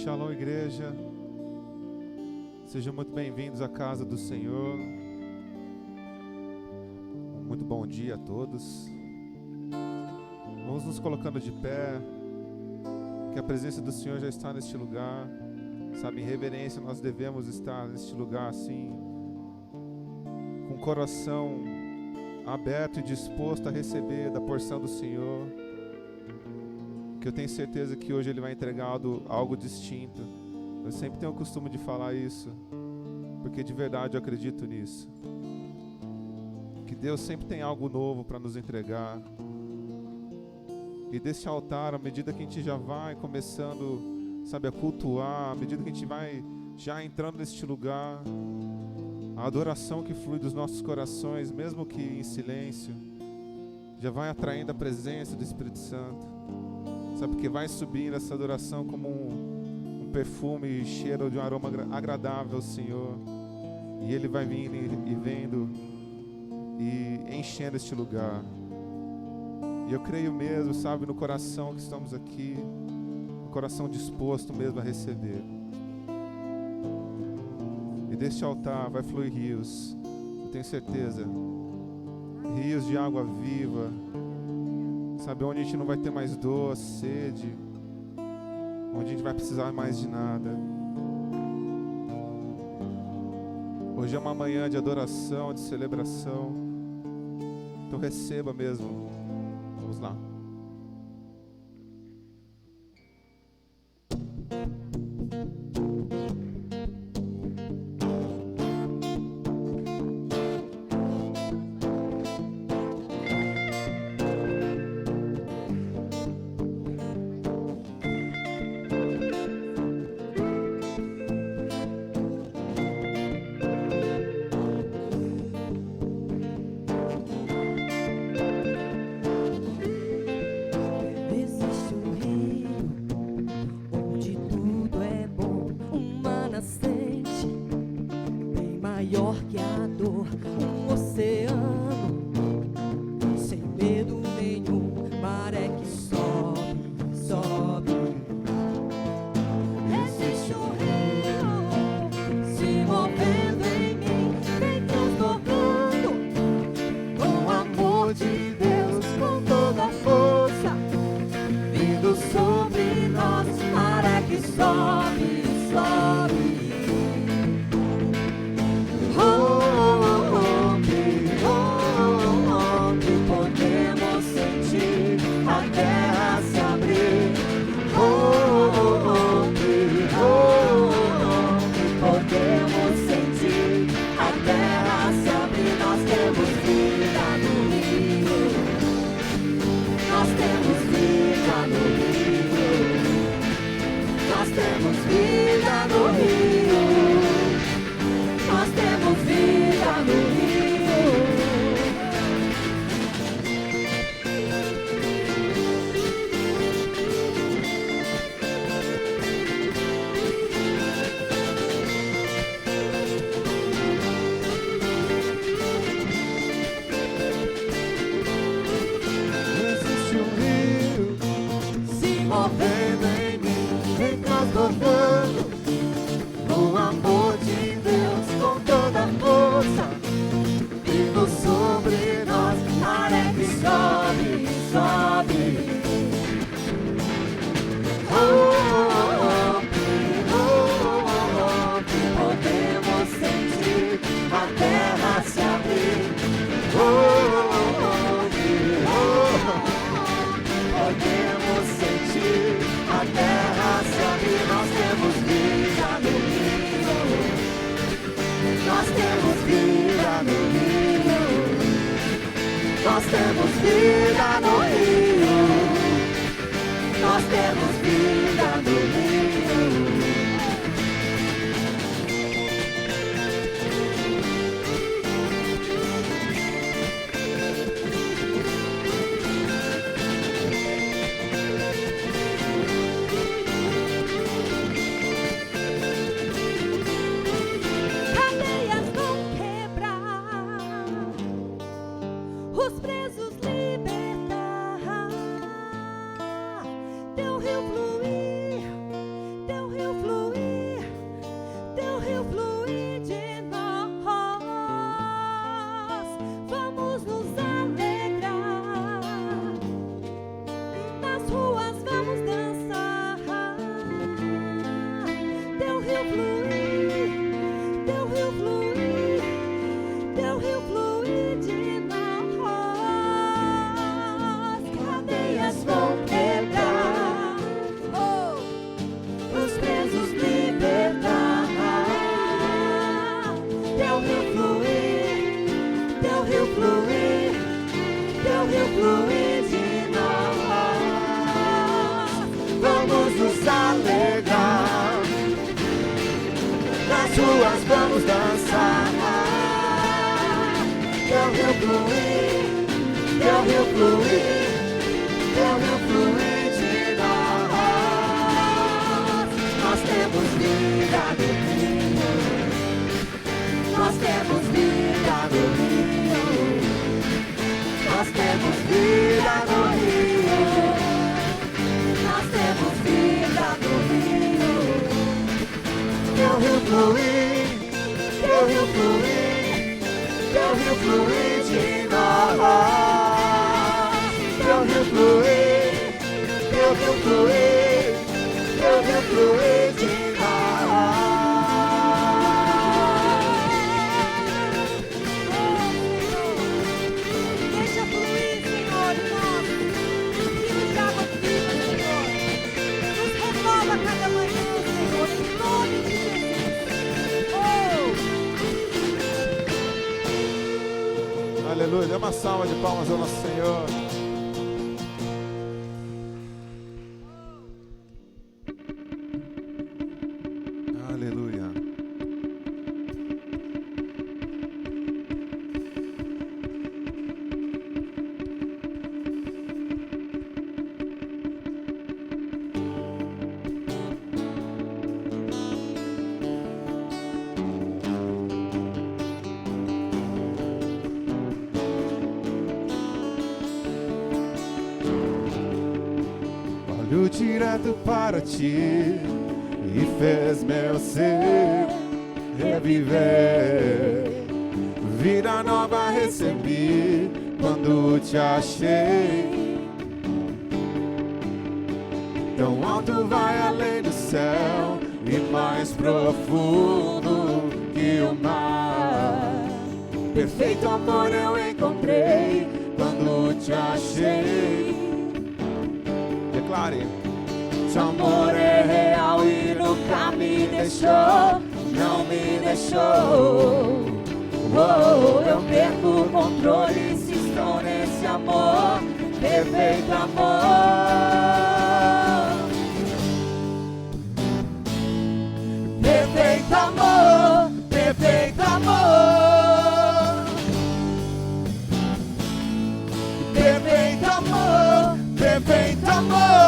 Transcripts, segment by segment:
Shalom, igreja. Sejam muito bem-vindos à casa do Senhor. Muito bom dia a todos. Vamos nos colocando de pé, que a presença do Senhor já está neste lugar. Sabe, em reverência nós devemos estar neste lugar assim, com o coração aberto e disposto a receber da porção do Senhor, que eu tenho certeza que hoje Ele vai entregar algo distinto. Eu sempre tenho o costume de falar isso, porque de verdade eu acredito nisso, que Deus sempre tem algo novo para nos entregar. E desse altar, à medida que a gente já vai começando, sabe, a cultuar, à medida que a gente vai já entrando neste lugar, a adoração que flui dos nossos corações, mesmo que em silêncio, já vai atraindo a presença do Espírito Santo. Sabe, porque vai subindo essa adoração como um perfume e cheiro de um aroma agradável ao Senhor. E Ele vai vindo e vendo e enchendo este lugar. E eu creio mesmo, sabe, no coração que estamos aqui, no coração disposto mesmo a receber. E deste altar vai fluir rios, eu tenho certeza, rios de água viva, sabe, onde a gente não vai ter mais dor, sede, onde a gente vai precisar mais de nada. Hoje é uma manhã de adoração, de celebração, então receba mesmo. Vamos lá. Podemos sentir ruas vamos dançar. Teu rio fluir, teu rio fluir, teu rio fluir de nós. Nós temos vida no rio, nós temos vida no rio, nós temos vida no rio, nós temos vida no rio. Teu rio fluir, teu rio fluir, teu rio fluir de nós. Teu rio fluir, teu rio fluir, teu rio fluir de nós. Deixa fluir, Senhor, em nós. Rio de água viva, Senhor. Nos renova cada manhã, Senhor, em nome de Jesus. Aleluia. Dê uma salva de palmas ao nosso Senhor. Aleluia. Olho direto para ti e fez meu ser reviver. Vida nova recebi quando te achei. Tão alto vai além do céu e mais profundo que o mar. Perfeito amor eu encontrei quando te achei. Declare. Seu amor é real e nunca me deixou, não me deixou. Eu perco o controle se estou nesse amor, perfeito amor. Perfeito amor, perfeito amor. Perfeito amor, perfeito amor.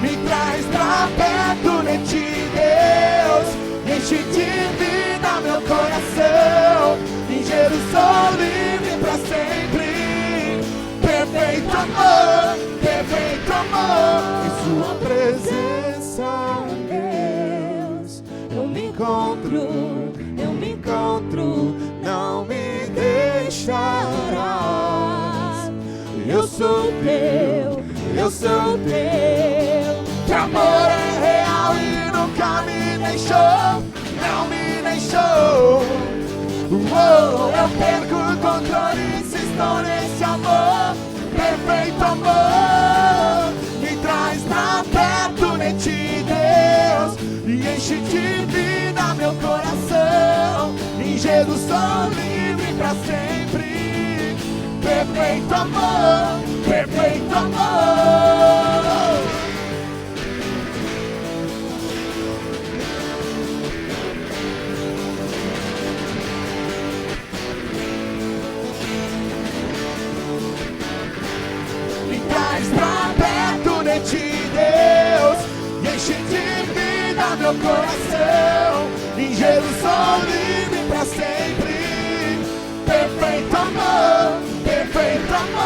Me traz pra perto de ti, Deus. Enche de vida meu coração. Em Jesus sou livre pra sempre. Perfeito amor, perfeito amor. Em sua presença, Deus, eu me encontro, não me deixarás. Eu sou teu, eu sou teu. Teu amor é real e nunca me deixou, não me deixou. Eu perco o controle se estou nesse amor, perfeito amor. Me traz pra perto de ti, Deus, e enche de vida meu coração. Em Jesus sou livre pra sempre. Perfeito amor, perfeito amor. Me traz pra perto de ti, Deus, e enche de vida meu coração. Em Jesus sou livre pra sempre. Perfeito amor, perfeito amor.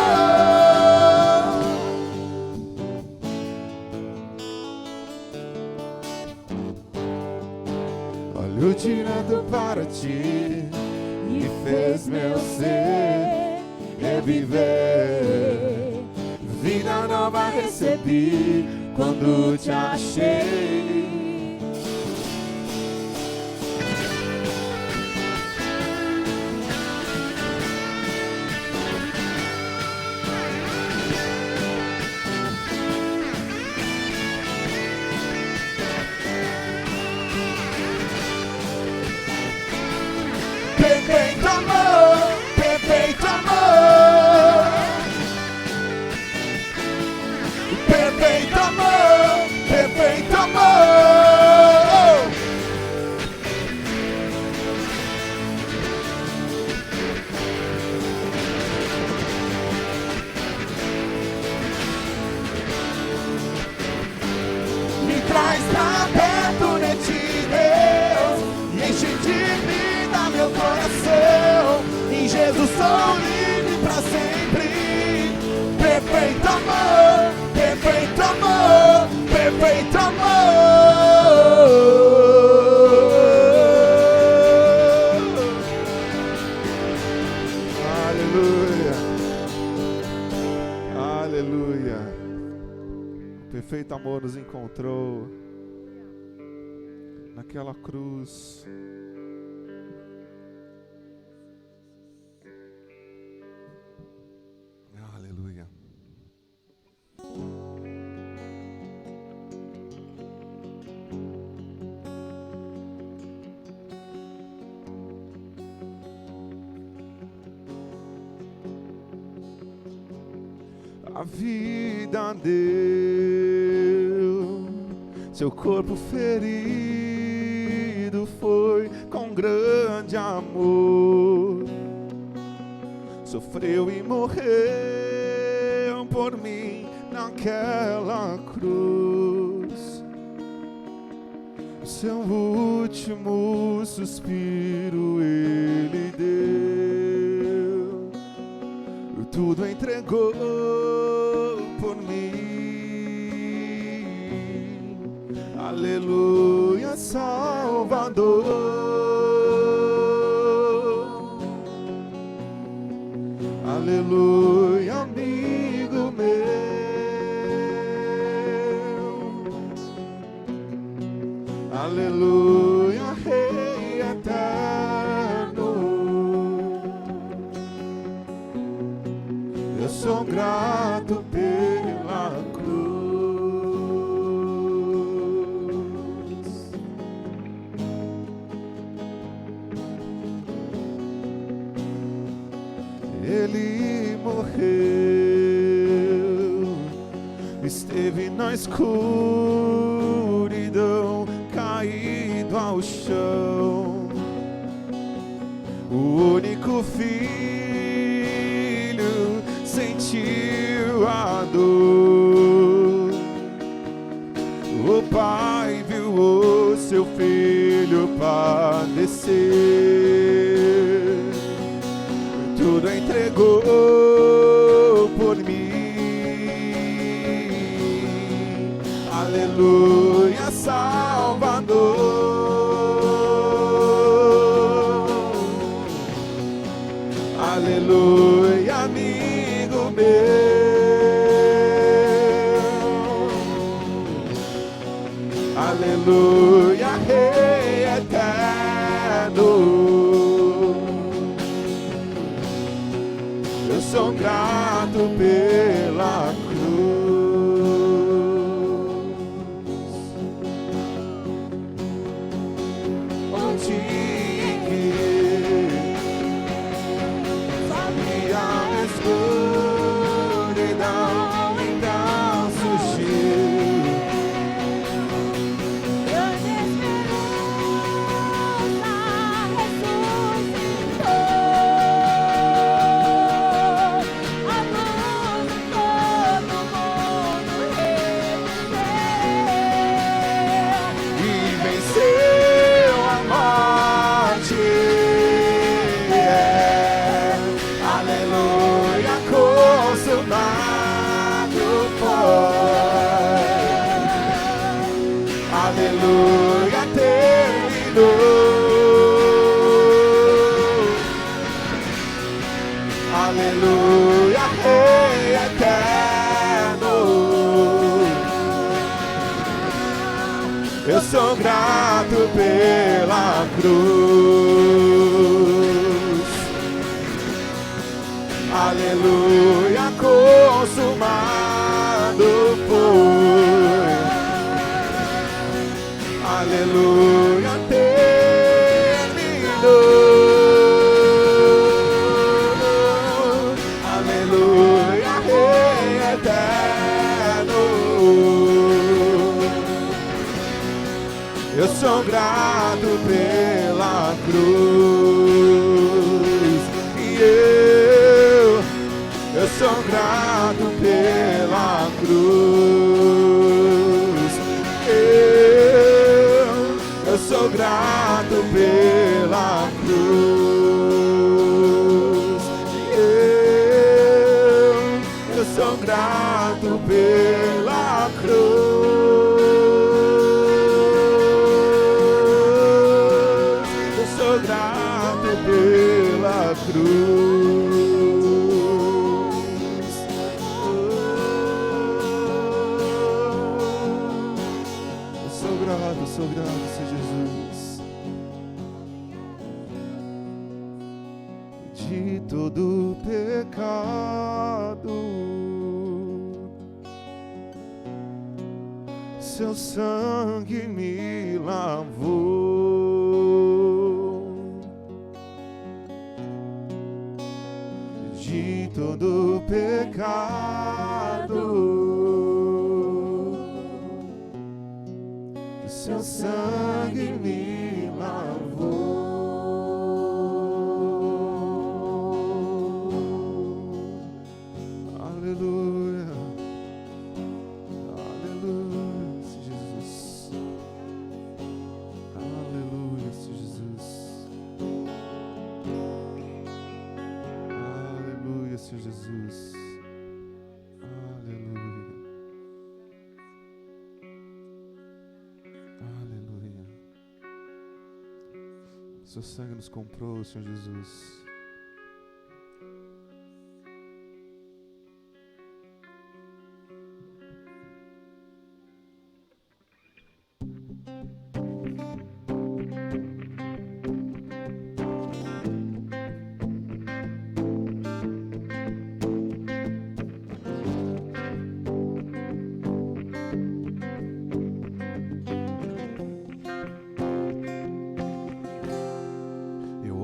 Olho direto para ti e fez meu ser reviver. Vida nova recebi quando te achei. está perto de ti, Deus, e enche de vida meu coração. Em Jesus sou livre pra sempre. Perfeito amor, perfeito amor, perfeito amor. Aleluia, aleluia. O perfeito amor nos encontrou naquela cruz. Aleluia. A vida deu, seu corpo ferido foi com grande amor. Sofreu e morreu por mim naquela cruz. Seu último suspiro ele deu, tudo entregou por mim. Aleluia, Salvador. Aleluia, amigo meu. Aleluia, Rei eterno. Eu sou grato pela cruz. Ele morreu, esteve na escuridão, caído ao chão. O único filho sentiu a dor. O pai viu o seu filho padecer, tudo entregou por mim. Aleluia, Salvador. Aleluia, amigo meu. Aleluia, Rei eterno. Eu sou grato pela cruz. O dia em que sabia a escuridão, então surgiu grande esperança, ressuscitou. A luz de todo mundo reviveu. e venceu a morte. Aleluia, consumado foi. Aleluia, terminou. Aleluia, Rei eterno. Eu sou grato pela cruz. Aleluia, consumado foi. Aleluia, terminou. Aleluia, Rei eterno. Eu sou grato pela cruz. E eu sou grato pela cruz. sou grato, Senhor Jesus. De todo pecado, seu sangue me lavou. De todo pecado, seu sangue me lavou. Aleluia, aleluia, Senhor Jesus. Aleluia, Senhor Jesus. Aleluia, Senhor Jesus. Aleluia. Aleluia. Seu sangue nos comprou, Senhor Jesus.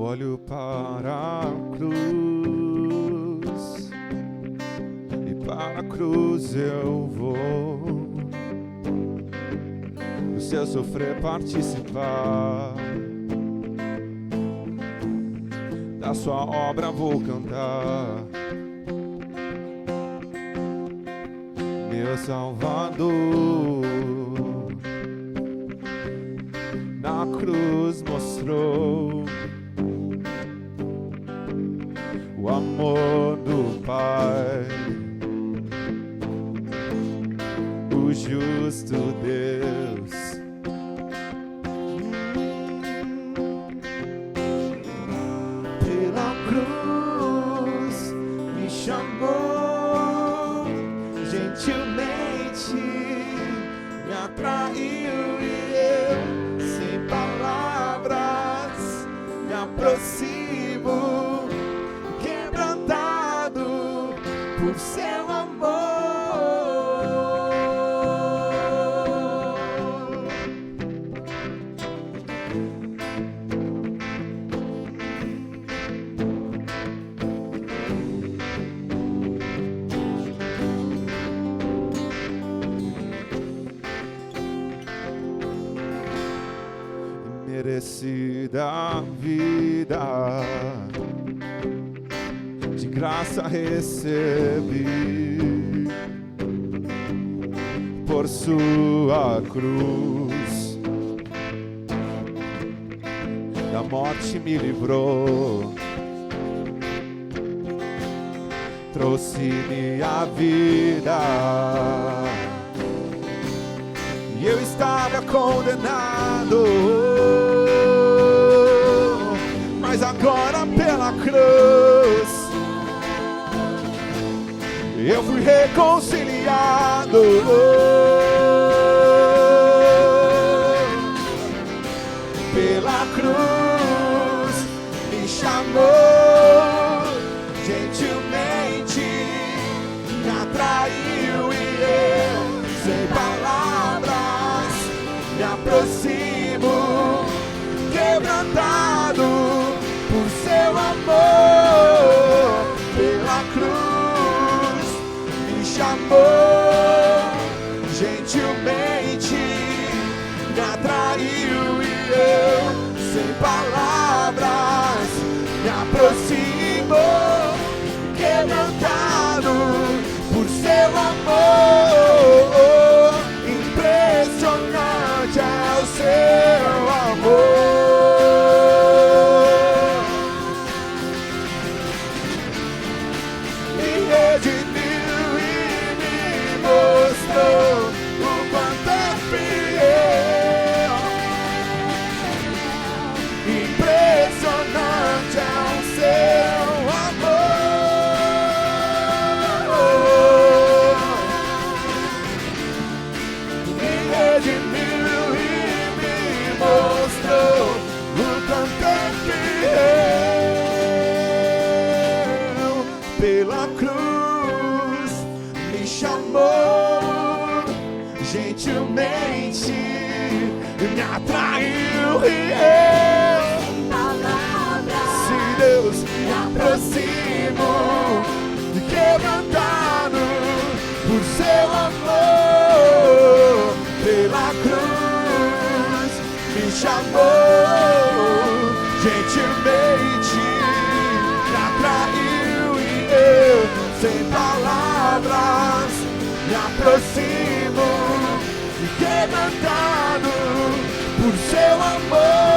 Olho para a cruz e para a cruz eu vou, no seu sofrer participar, da sua obra vou cantar. Meu Salvador na cruz mostrou o amor do Pai, o justo Deus. Pela cruz me chamou, gentilmente me atraiu e eu, sem palavras, me aproximo, por seu amor. Merecida vida, de graça recebi, por sua cruz, da morte me livrou, trouxe-me a vida, e eu estava condenado, mas agora pela cruz eu fui reconciliado. Pela cruz me chamou, gentilmente me atraiu e eu, sem palavras, me aproximo, quebrantado por seu amor. Pela cruz me chamou, gentilmente me atraiu e eu, sem palavras, me aproximo, quebrantado por seu amor. Impressionante é o seu amor. Me redimiu e me mostrou o quanto é fiel. Impressionante é o seu amor. Me redimiu e me gentilmente me atraiu e se Deus me aproximo, quebrantado por seu amor, pela cruz me chamou, gentilmente me atraiu e eu, sem palavras, me aproximo, quebrantado por seu amor.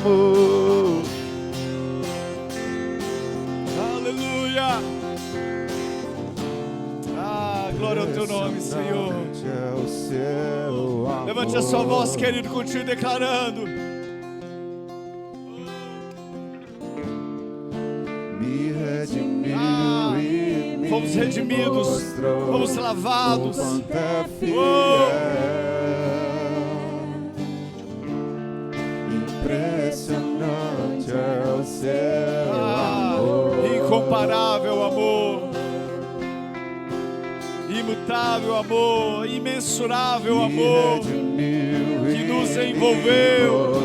Amor. Aleluia. Glória ao teu nome, Senhor. Levante a sua voz, querido, continue declarando. Me redimiu e fomos redimidos, fomos lavados. Impressionante é o seu amor, incomparável amor, imutável amor, imensurável amor, que nos envolveu.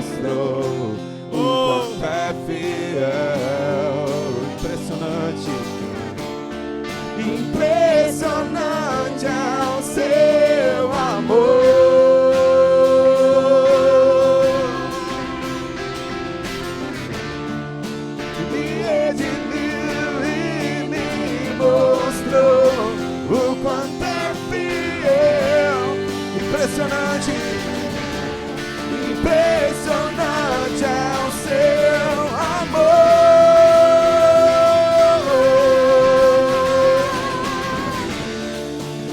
Quanto é fiel, impressionante, impressionante é o seu amor. O quanto é fiel, impressionante, impressionante é o seu amor.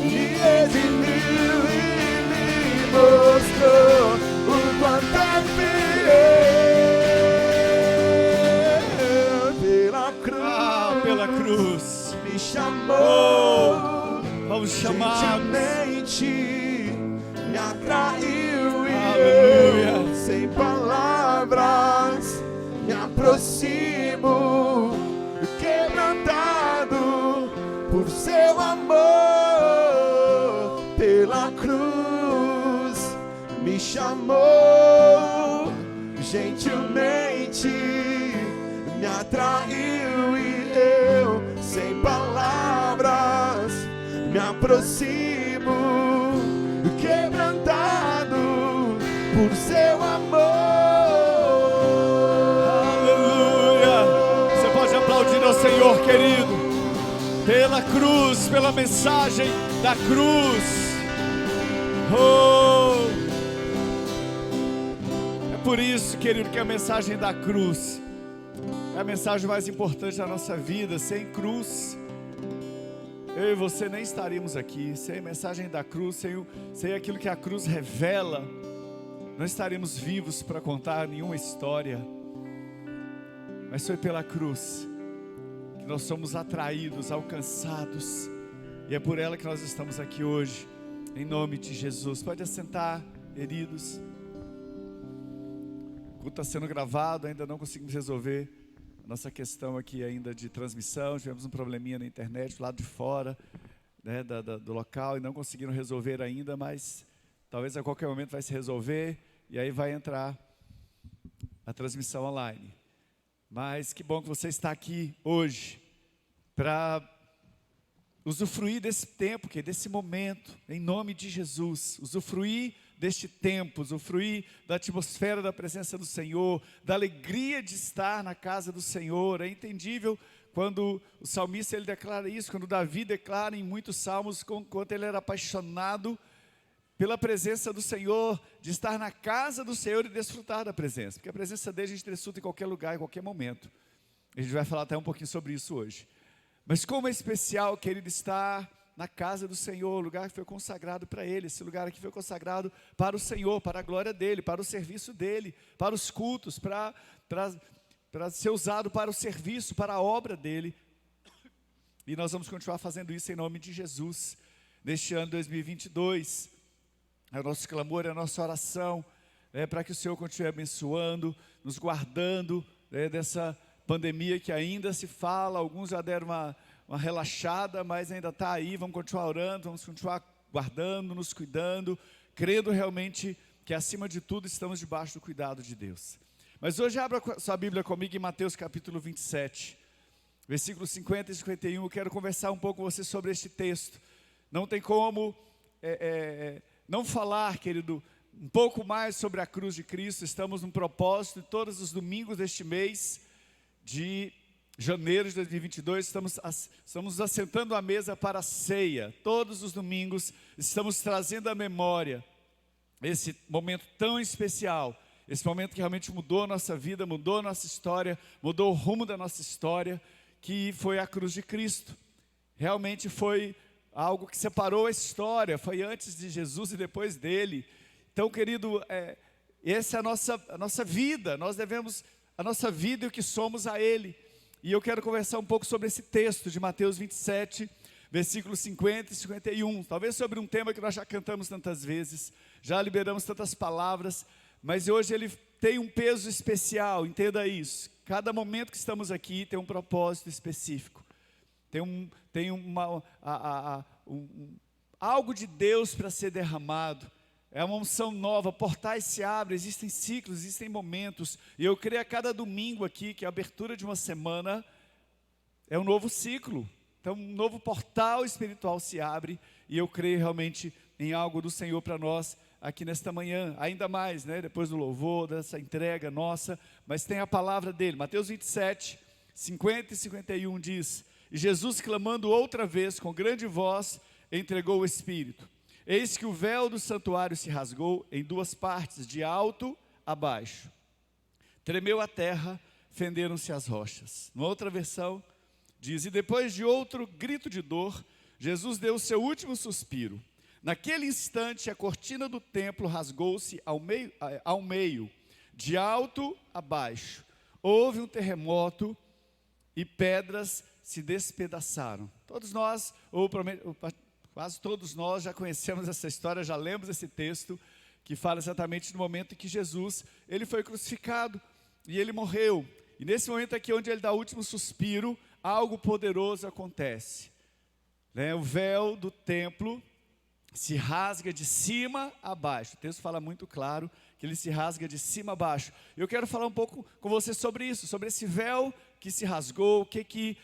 Me redimiu e me mostrou o quanto é fiel, pela cruz me chamou. Vamos chamar, gentilmente me atraiu e aleluia, eu, sem palavras, me aproximo, quebrantado por seu amor, pela cruz me chamou, gentilmente me atraiu e eu, sem palavras, me aproximo, quebrantado por seu amor. Aleluia. Você pode aplaudir ao Senhor, querido, pela cruz, pela mensagem da cruz. É por isso, querido, que a mensagem da cruz é a mensagem mais importante da nossa vida. Sem cruz, eu e você nem estaríamos aqui. Sem a mensagem da cruz, sem aquilo que a cruz revela, não estaríamos vivos para contar nenhuma história. Mas foi pela cruz que nós somos atraídos, alcançados, e é por ela que nós estamos aqui hoje, em nome de Jesus. Pode assentar, queridos. O culto está sendo gravado, ainda não conseguimos resolver a nossa questão aqui ainda de transmissão. Tivemos um probleminha na internet, do lado de fora, né, do local, e não conseguiram resolver ainda, mas talvez a qualquer momento vai se resolver, e aí vai entrar a transmissão online. Mas que bom que você está aqui hoje, para usufruir desse tempo, desse momento, em nome de Jesus, usufruir deste tempo, usufruir da atmosfera da presença do Senhor, da alegria de estar na casa do Senhor. É entendível quando o salmista ele declara isso, quando Davi declara em muitos salmos quanto ele era apaixonado pela presença do Senhor, de estar na casa do Senhor e desfrutar da presença, porque a presença dele a gente desfruta em qualquer lugar, em qualquer momento. A gente vai falar até um pouquinho sobre isso hoje. Mas como é especial, querido, estar na casa do Senhor, o lugar que foi consagrado para Ele. Esse lugar aqui foi consagrado para o Senhor, para a glória dEle, para o serviço dEle, para os cultos, para ser usado para o serviço, para a obra dEle. E nós vamos continuar fazendo isso em nome de Jesus, neste ano 2022. é o nosso clamor, é a nossa oração, para que o Senhor continue abençoando, nos guardando dessa pandemia que ainda se fala. Alguns já deram uma relaxada, mas ainda está aí. Vamos continuar orando, vamos continuar guardando, nos cuidando, crendo realmente que acima de tudo estamos debaixo do cuidado de Deus. Mas hoje abra sua Bíblia comigo em Mateus capítulo 27, versículos 50 e 51, eu quero conversar um pouco com você sobre este texto. Não tem como não falar, querido, um pouco mais sobre a cruz de Cristo. Estamos num propósito, e todos os domingos deste mês de janeiro de 2022, estamos nos assentando à mesa para a ceia. Todos os domingos estamos trazendo à memória esse momento tão especial, esse momento que realmente mudou a nossa vida, mudou a nossa história, mudou o rumo da nossa história, que foi a cruz de Cristo. Realmente foi algo que separou a história, foi antes de Jesus e depois dele. Então, querido, essa é a nossa vida, nós devemos a nossa vida e o que somos a Ele. E eu quero conversar um pouco sobre esse texto de Mateus 27, versículos 50 e 51, talvez sobre um tema que nós já cantamos tantas vezes, já liberamos tantas palavras, mas hoje ele tem um peso especial, entenda isso. Cada momento que estamos aqui tem um propósito específico, tem algo de Deus para ser derramado, é uma unção nova, portais se abrem, existem ciclos, existem momentos, e eu creio a cada domingo aqui, que a abertura de uma semana é um novo ciclo, então um novo portal espiritual se abre, e eu creio realmente em algo do Senhor para nós, aqui nesta manhã, ainda mais, depois do louvor, dessa entrega nossa, mas tem a palavra dele. Mateus 27, 50 e 51 diz: e Jesus, clamando outra vez com grande voz, entregou o Espírito. Eis que o véu do santuário se rasgou em duas partes, de alto a baixo. Tremeu a terra, fenderam-se as rochas. Numa outra versão, diz: e depois de outro grito de dor, Jesus deu o seu último suspiro. Naquele instante, a cortina do templo rasgou-se ao meio, de alto a baixo. Houve um terremoto e pedras se despedaçaram. Todos nós, quase todos nós já conhecemos essa história, já lemos esse texto, que fala exatamente no momento em que Jesus, ele foi crucificado e ele morreu. E nesse momento aqui, onde ele dá o último suspiro, algo poderoso acontece. O véu do templo se rasga de cima a baixo. O texto fala muito claro que ele se rasga de cima a baixo. Eu quero falar um pouco com você sobre isso, sobre esse véu que se rasgou, o que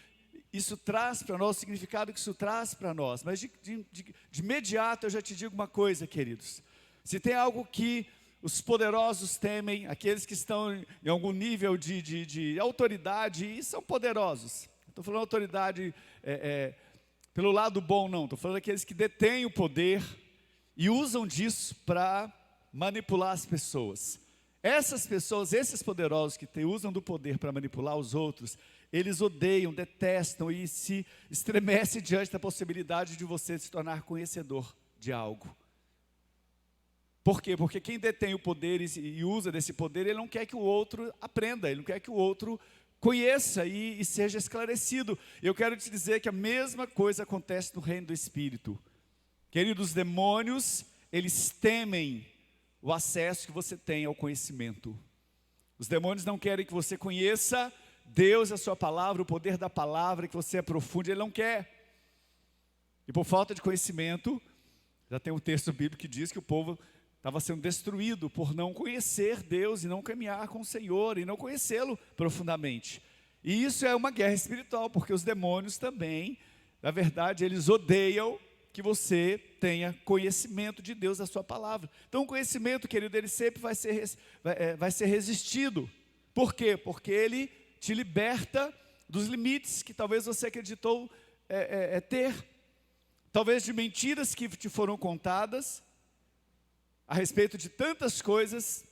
isso traz para nós, o significado que isso traz para nós. Mas de imediato eu já te digo uma coisa, queridos. Se tem algo que os poderosos temem, aqueles que estão em algum nível de autoridade, e são poderosos. Estou falando autoridade pelo lado bom, não. Estou falando daqueles que detêm o poder e usam disso para manipular as pessoas. Essas pessoas, esses poderosos que usam do poder para manipular os outros, eles odeiam, detestam e se estremecem diante da possibilidade de você se tornar conhecedor de algo. Por quê? Porque quem detém o poder e usa desse poder, ele não quer que o outro aprenda, ele não quer que o outro conheça e seja esclarecido. Eu quero te dizer que a mesma coisa acontece no reino do Espírito. Queridos, os demônios, eles temem o acesso que você tem ao conhecimento. Os demônios não querem que você conheça Deus, a sua palavra, o poder da palavra, que você aprofunde, ele não quer. E por falta de conhecimento, já tem um texto bíblico que diz que o povo estava sendo destruído por não conhecer Deus e não caminhar com o Senhor e não conhecê-lo profundamente. E isso é uma guerra espiritual, porque os demônios também, na verdade, eles odeiam que você tenha conhecimento de Deus, da sua palavra. Então o conhecimento, querido, ele sempre vai ser resistido. Por quê? Porque ele te liberta dos limites que talvez você acreditou ter. Talvez de mentiras que te foram contadas a respeito de tantas coisas.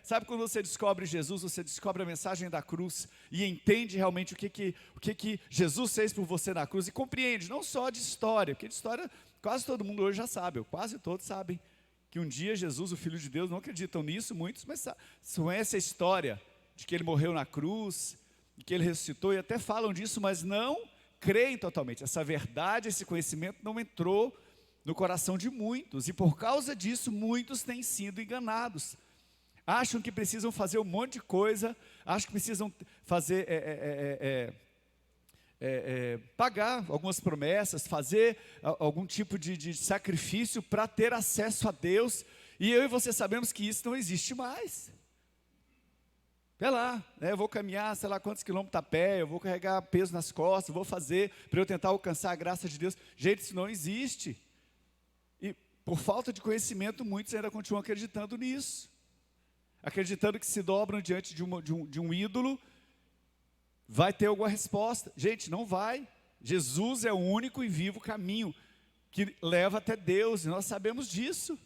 Sabe quando você descobre Jesus, você descobre a mensagem da cruz e entende realmente o que Jesus fez por você na cruz e compreende, não só de história, porque de história quase todo mundo hoje já sabe, ou quase todos sabem, que um dia Jesus, o Filho de Deus, não acreditam nisso, muitos, mas conhecem a história de que ele morreu na cruz, e que ele ressuscitou, e até falam disso, mas não creem totalmente. Essa verdade, esse conhecimento não entrou no coração de muitos, e por causa disso, muitos têm sido enganados. Acham que precisam fazer um monte de coisa, acham que precisam fazer, pagar algumas promessas, fazer algum tipo de sacrifício para ter acesso a Deus, e eu e você sabemos que isso não existe mais. Vai lá, eu vou caminhar, sei lá quantos quilômetros a pé, eu vou carregar peso nas costas, vou fazer para eu tentar alcançar a graça de Deus. Gente, isso não existe. E por falta de conhecimento, muitos ainda continuam acreditando nisso. Acreditando que se dobram diante de um ídolo, vai ter alguma resposta. Gente, não vai. Jesus é o único e vivo caminho que leva até Deus, e nós sabemos disso.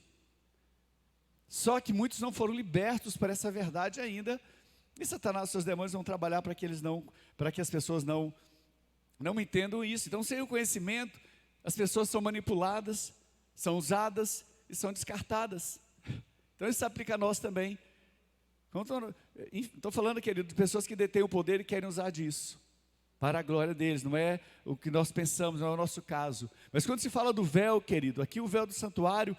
Só que muitos não foram libertos para essa verdade ainda, e Satanás e seus demônios vão trabalhar para que as pessoas não entendam isso. Então, sem o conhecimento, as pessoas são manipuladas, são usadas e são descartadas. Então, isso se aplica a nós também. Estou falando, querido, de pessoas que detêm o poder e querem usar disso para a glória deles. Não é o que nós pensamos, não é o nosso caso. Mas quando se fala do véu, querido, aqui o véu do santuário,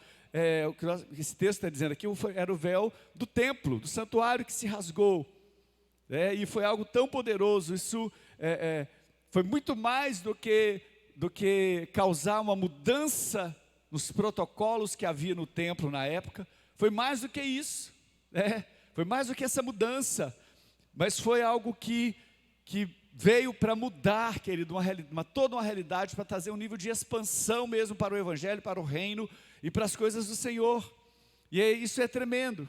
o que esse texto está dizendo aqui, era o véu do templo, do santuário que se rasgou. E foi algo tão poderoso. Isso foi muito mais do que causar uma mudança nos protocolos que havia no templo na época. Foi mais do que isso, foi mais do que essa mudança, mas foi algo que veio para mudar, querido, toda uma realidade, para trazer um nível de expansão mesmo para o Evangelho, para o reino e para as coisas do Senhor. E isso é tremendo,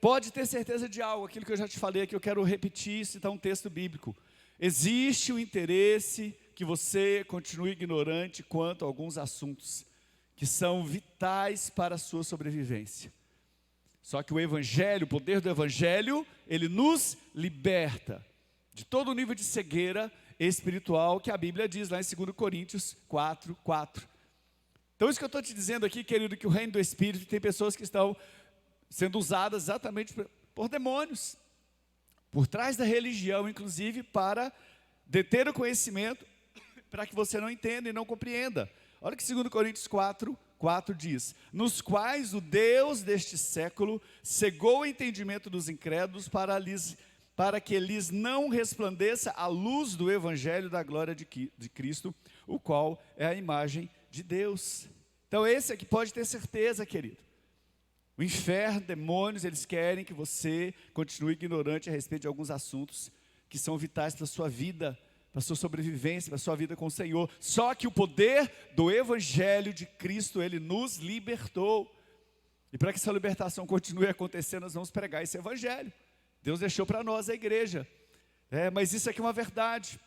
Pode ter certeza de algo, aquilo que eu já te falei aqui, eu quero repetir, citar um texto bíblico. Existe o interesse que você continue ignorante quanto a alguns assuntos que são vitais para a sua sobrevivência. Só que o Evangelho, o poder do Evangelho, ele nos liberta de todo o nível de cegueira espiritual que a Bíblia diz lá em 2 Coríntios 4:4. Então isso que eu estou te dizendo aqui, querido, que o reino do Espírito tem pessoas que estão sendo usadas exatamente por demônios, por trás da religião, inclusive, para deter o conhecimento, para que você não entenda e não compreenda. Olha o que 2 Coríntios 4:4 diz: nos quais o Deus deste século cegou o entendimento dos incrédulos para que lhes não resplandeça a luz do Evangelho da glória de Cristo, o qual é a imagem de Deus. Então esse aqui pode ter certeza, querido. O inferno, demônios, eles querem que você continue ignorante a respeito de alguns assuntos que são vitais para a sua vida, para a sua sobrevivência, para a sua vida com o Senhor. Só que o poder do Evangelho de Cristo, ele nos libertou. E para que essa libertação continue acontecendo, nós vamos pregar esse Evangelho. Deus deixou para nós a igreja. Mas isso aqui é uma verdade.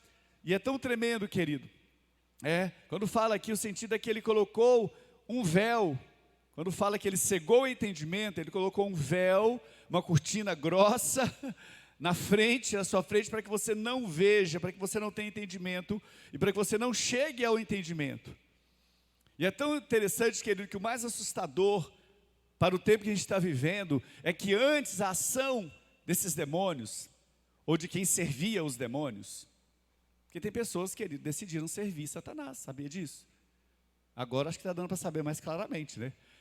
E é tão tremendo, querido. Quando fala aqui, o sentido é que ele colocou um véu. Quando fala que ele cegou o entendimento, ele colocou um véu, uma cortina grossa na sua frente, para que você não veja, para que você não tenha entendimento e para que você não chegue ao entendimento. E é tão interessante, querido, que o mais assustador para o tempo que a gente está vivendo é que antes a ação desses demônios, ou de quem servia os demônios, porque tem pessoas, querido, decidiram servir Satanás, sabia disso? Agora acho que está dando para saber mais claramente,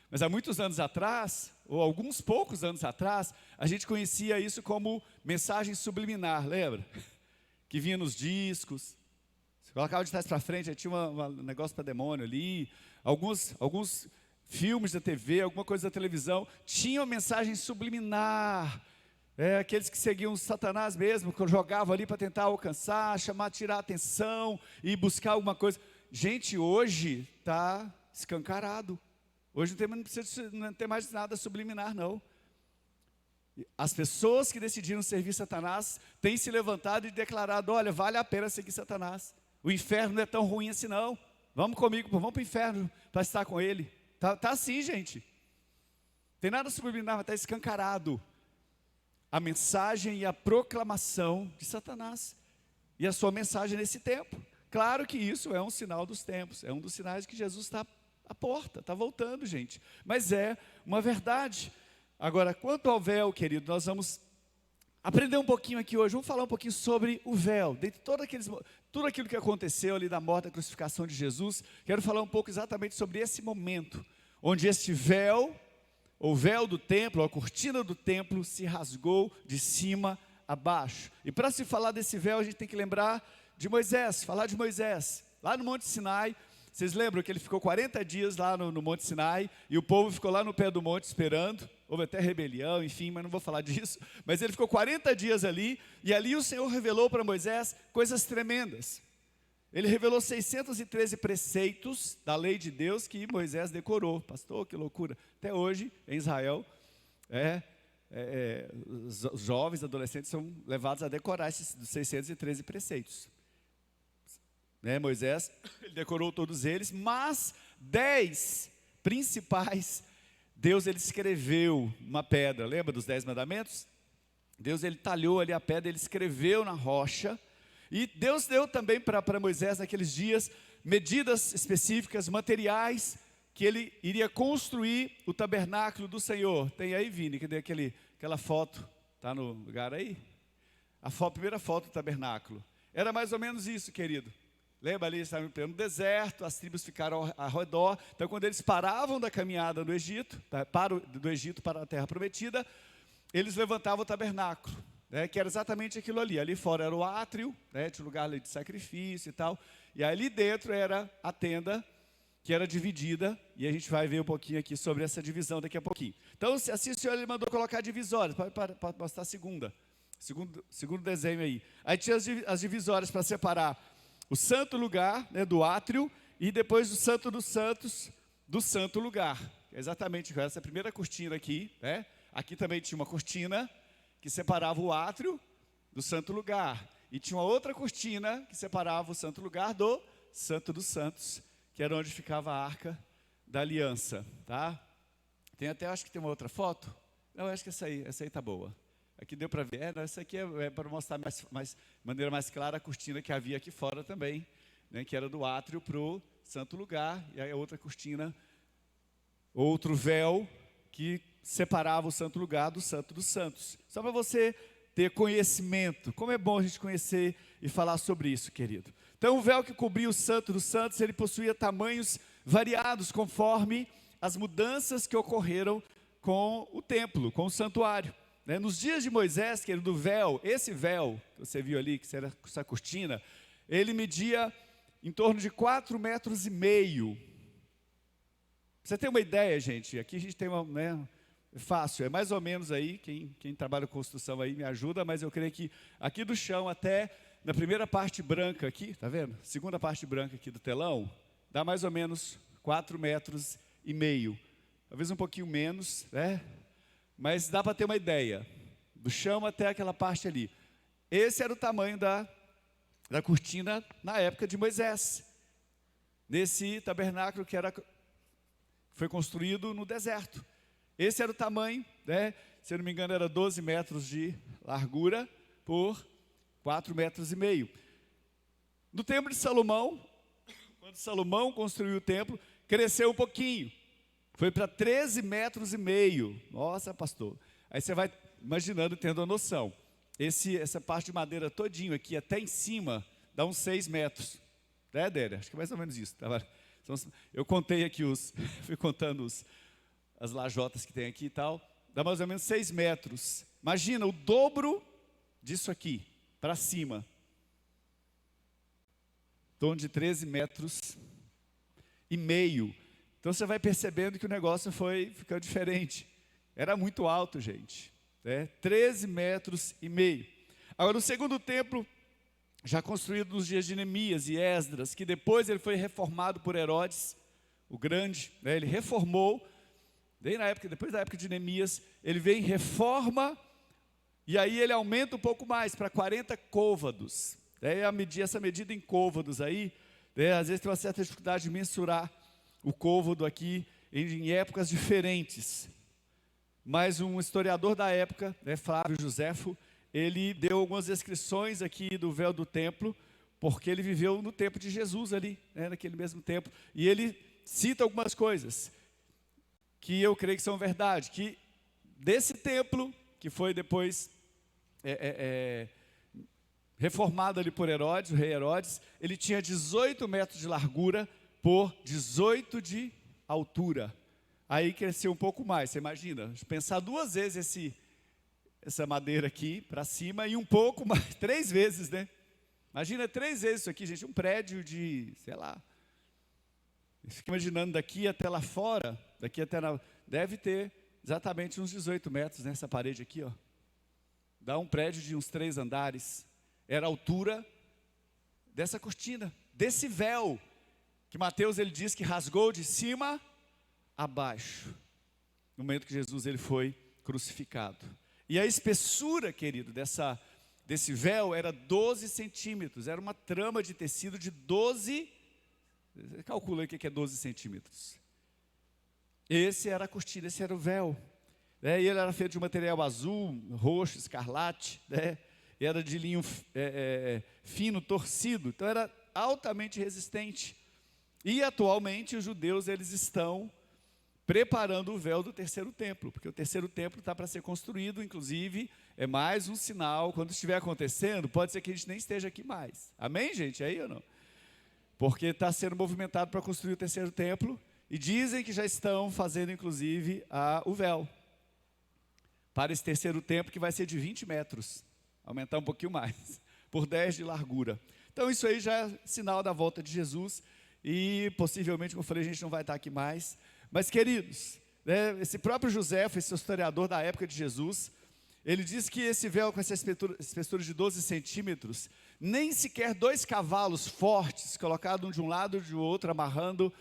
Mas há muitos anos atrás, ou alguns poucos anos atrás, a gente conhecia isso como mensagem subliminar, lembra? Que vinha nos discos, você colocava de trás para frente, aí tinha um negócio para demônio ali, alguns filmes da TV, alguma coisa da televisão, tinham mensagem subliminar, aqueles que seguiam Satanás mesmo, que jogavam ali para tentar alcançar, tirar a atenção e buscar alguma coisa. Gente, hoje está escancarado. Hoje não tem mais nada subliminar, não. As pessoas que decidiram servir Satanás têm se levantado e declarado: olha, vale a pena seguir Satanás. O inferno não é tão ruim assim, não. Vamos comigo, vamos para o inferno para estar com ele. Tá assim, gente. Tem nada subliminar, mas está escancarado. A mensagem e a proclamação de Satanás. E a sua mensagem nesse tempo. Claro que isso é um sinal dos tempos. É um dos sinais que Jesus está à porta, está voltando, gente. Mas é uma verdade. Agora, quanto ao véu, querido, nós vamos aprender um pouquinho aqui hoje. Vamos falar um pouquinho sobre o véu. Dentre tudo aquilo que aconteceu ali da morte, da crucificação de Jesus, quero falar um pouco exatamente sobre esse momento, onde este véu, o véu do templo, a cortina do templo, se rasgou de cima a baixo. E para se falar desse véu, a gente tem que lembrar de Moisés, falar de Moisés. Lá no Monte Sinai, vocês lembram que ele ficou 40 dias lá no Monte Sinai, e o povo ficou lá no pé do monte esperando, houve até rebelião, enfim, mas não vou falar disso, mas ele ficou 40 dias ali, e ali o Senhor revelou para Moisés coisas tremendas. Ele revelou 613 preceitos da lei de Deus que Moisés decorou. Pastor, que loucura. Até hoje, em Israel, os jovens, adolescentes são levados a decorar esses 613 preceitos. Moisés, ele decorou todos eles, mas 10 principais, Deus ele escreveu uma pedra. Lembra dos 10 mandamentos? Deus ele talhou ali a pedra, ele escreveu na rocha. E Deus deu também para Moisés naqueles dias medidas específicas, materiais, que ele iria construir o tabernáculo do Senhor. Tem aí, Vini, cadê aquela foto? Está no lugar aí? A primeira foto do tabernáculo. Era mais ou menos isso, querido. Lembra ali, estavam no deserto, as tribos ficaram ao redor. Então, quando eles paravam da caminhada do Egito, do Egito para a terra prometida, eles levantavam o tabernáculo, que era exatamente aquilo ali. Ali fora era o átrio, tinha um lugar ali de sacrifício e tal. E ali dentro era a tenda, que era dividida, e a gente vai ver um pouquinho aqui sobre essa divisão daqui a pouquinho. Então, assim o Senhor ele mandou colocar divisórias, pode mostrar a segundo desenho aí. Aí tinha as divisórias para separar o santo lugar, do átrio, e depois o santo dos santos do santo lugar. Exatamente essa primeira cortina aqui, Aqui também tinha uma cortina que separava o átrio do santo lugar. E tinha uma outra cortina que separava o santo lugar do santo dos santos, que era onde ficava a arca da aliança, tá? Tem até, acho que tem uma outra foto. Não, acho que essa aí tá boa. Aqui deu para ver, essa aqui é para mostrar de maneira mais clara a cortina que havia aqui fora também, que era do átrio para o santo lugar, e aí a outra cortina, outro véu que separava o santo lugar do santo dos santos. Só para você ter conhecimento, como é bom a gente conhecer e falar sobre isso, querido. Então o véu que cobria o santo dos santos, ele possuía tamanhos variados conforme as mudanças que ocorreram com o templo, com o santuário. Nos dias de Moisés, querido, o véu, esse véu que você viu ali, que era essa cortina, ele media em torno de 4,5 metros. Pra você ter uma ideia, gente, aqui a gente tem é fácil, é mais ou menos aí, quem trabalha com construção aí me ajuda, mas eu creio que aqui do chão até na primeira parte branca aqui, tá vendo? Segunda parte branca aqui do telão, dá mais ou menos 4,5 metros. Talvez um pouquinho menos, mas dá para ter uma ideia, do chão até aquela parte ali. Esse era o tamanho da cortina na época de Moisés, nesse tabernáculo que foi construído no deserto. Esse era o tamanho, se eu não me engano era 12 metros de largura por 4,5 metros. No tempo de Salomão, quando Salomão construiu o templo, cresceu um pouquinho. Foi para 13,5 metros. Nossa, pastor. Aí você vai imaginando, tendo a noção. Essa parte de madeira todinho aqui, até em cima, dá uns 6 metros. Délia? Acho que é mais ou menos isso. Eu contei aqui fui contando as lajotas que tem aqui e tal. Dá mais ou menos 6 metros. Imagina o dobro disso aqui, para cima. Em torno de 13,5 metros. Então você vai percebendo que o negócio foi ficando diferente. Era muito alto, gente. 13,5 metros. Agora, o segundo templo, já construído nos dias de Neemias e Esdras, que depois ele foi reformado por Herodes, o Grande, ele reformou. Depois da época de Neemias, ele vem em reforma, e aí ele aumenta um pouco mais, para 40 côvados. Essa medida em côvados aí, às vezes tem uma certa dificuldade de mensurar o côvado aqui em épocas diferentes. Mas um historiador da época, Flávio Joséfo, ele deu algumas descrições aqui do véu do templo, porque ele viveu no tempo de Jesus ali, naquele mesmo tempo. E ele cita algumas coisas que eu creio que são verdade, que desse templo, que foi depois reformado ali por Herodes, o rei Herodes. Ele tinha 18 metros de largura por 18 de altura. Aí cresceu um pouco mais, você imagina, pensar 2 vezes essa madeira aqui para cima e um pouco mais, 3 vezes, né? Imagina 3 vezes isso aqui, gente, um prédio de, sei lá, fica imaginando daqui até lá fora, deve ter exatamente uns 18 metros nessa parede aqui, ó. Dá um prédio de uns 3 andares. Era a altura dessa cortina, desse véu, que Mateus ele diz que rasgou de cima a baixo, no momento que Jesus ele foi crucificado. E a espessura, querido, desse véu era 12 centímetros, era uma trama de tecido de 12, calcula aí o que é 12 centímetros. Esse era a cortina, esse era o véu. E ele era feito de material azul, roxo, escarlate, e era de linho fino, torcido, então era altamente resistente. E atualmente os judeus eles estão preparando o véu do terceiro templo, porque o terceiro templo está para ser construído, inclusive, é mais um sinal, quando estiver acontecendo, pode ser que a gente nem esteja aqui mais. Amém, gente? Aí ou não? Porque está sendo movimentado para construir o terceiro templo, e dizem que já estão fazendo, inclusive, o véu, para esse terceiro templo, que vai ser de 20 metros, aumentar um pouquinho mais, por 10 de largura. Então isso aí já é sinal da volta de Jesus, e possivelmente, como eu falei, a gente não vai estar aqui mais. Mas, queridos, esse próprio Joséfo, esse historiador da época de Jesus, ele diz que esse véu com essa espessura de 12 centímetros, nem sequer 2 cavalos fortes, colocados um de um lado e de outro, amarrando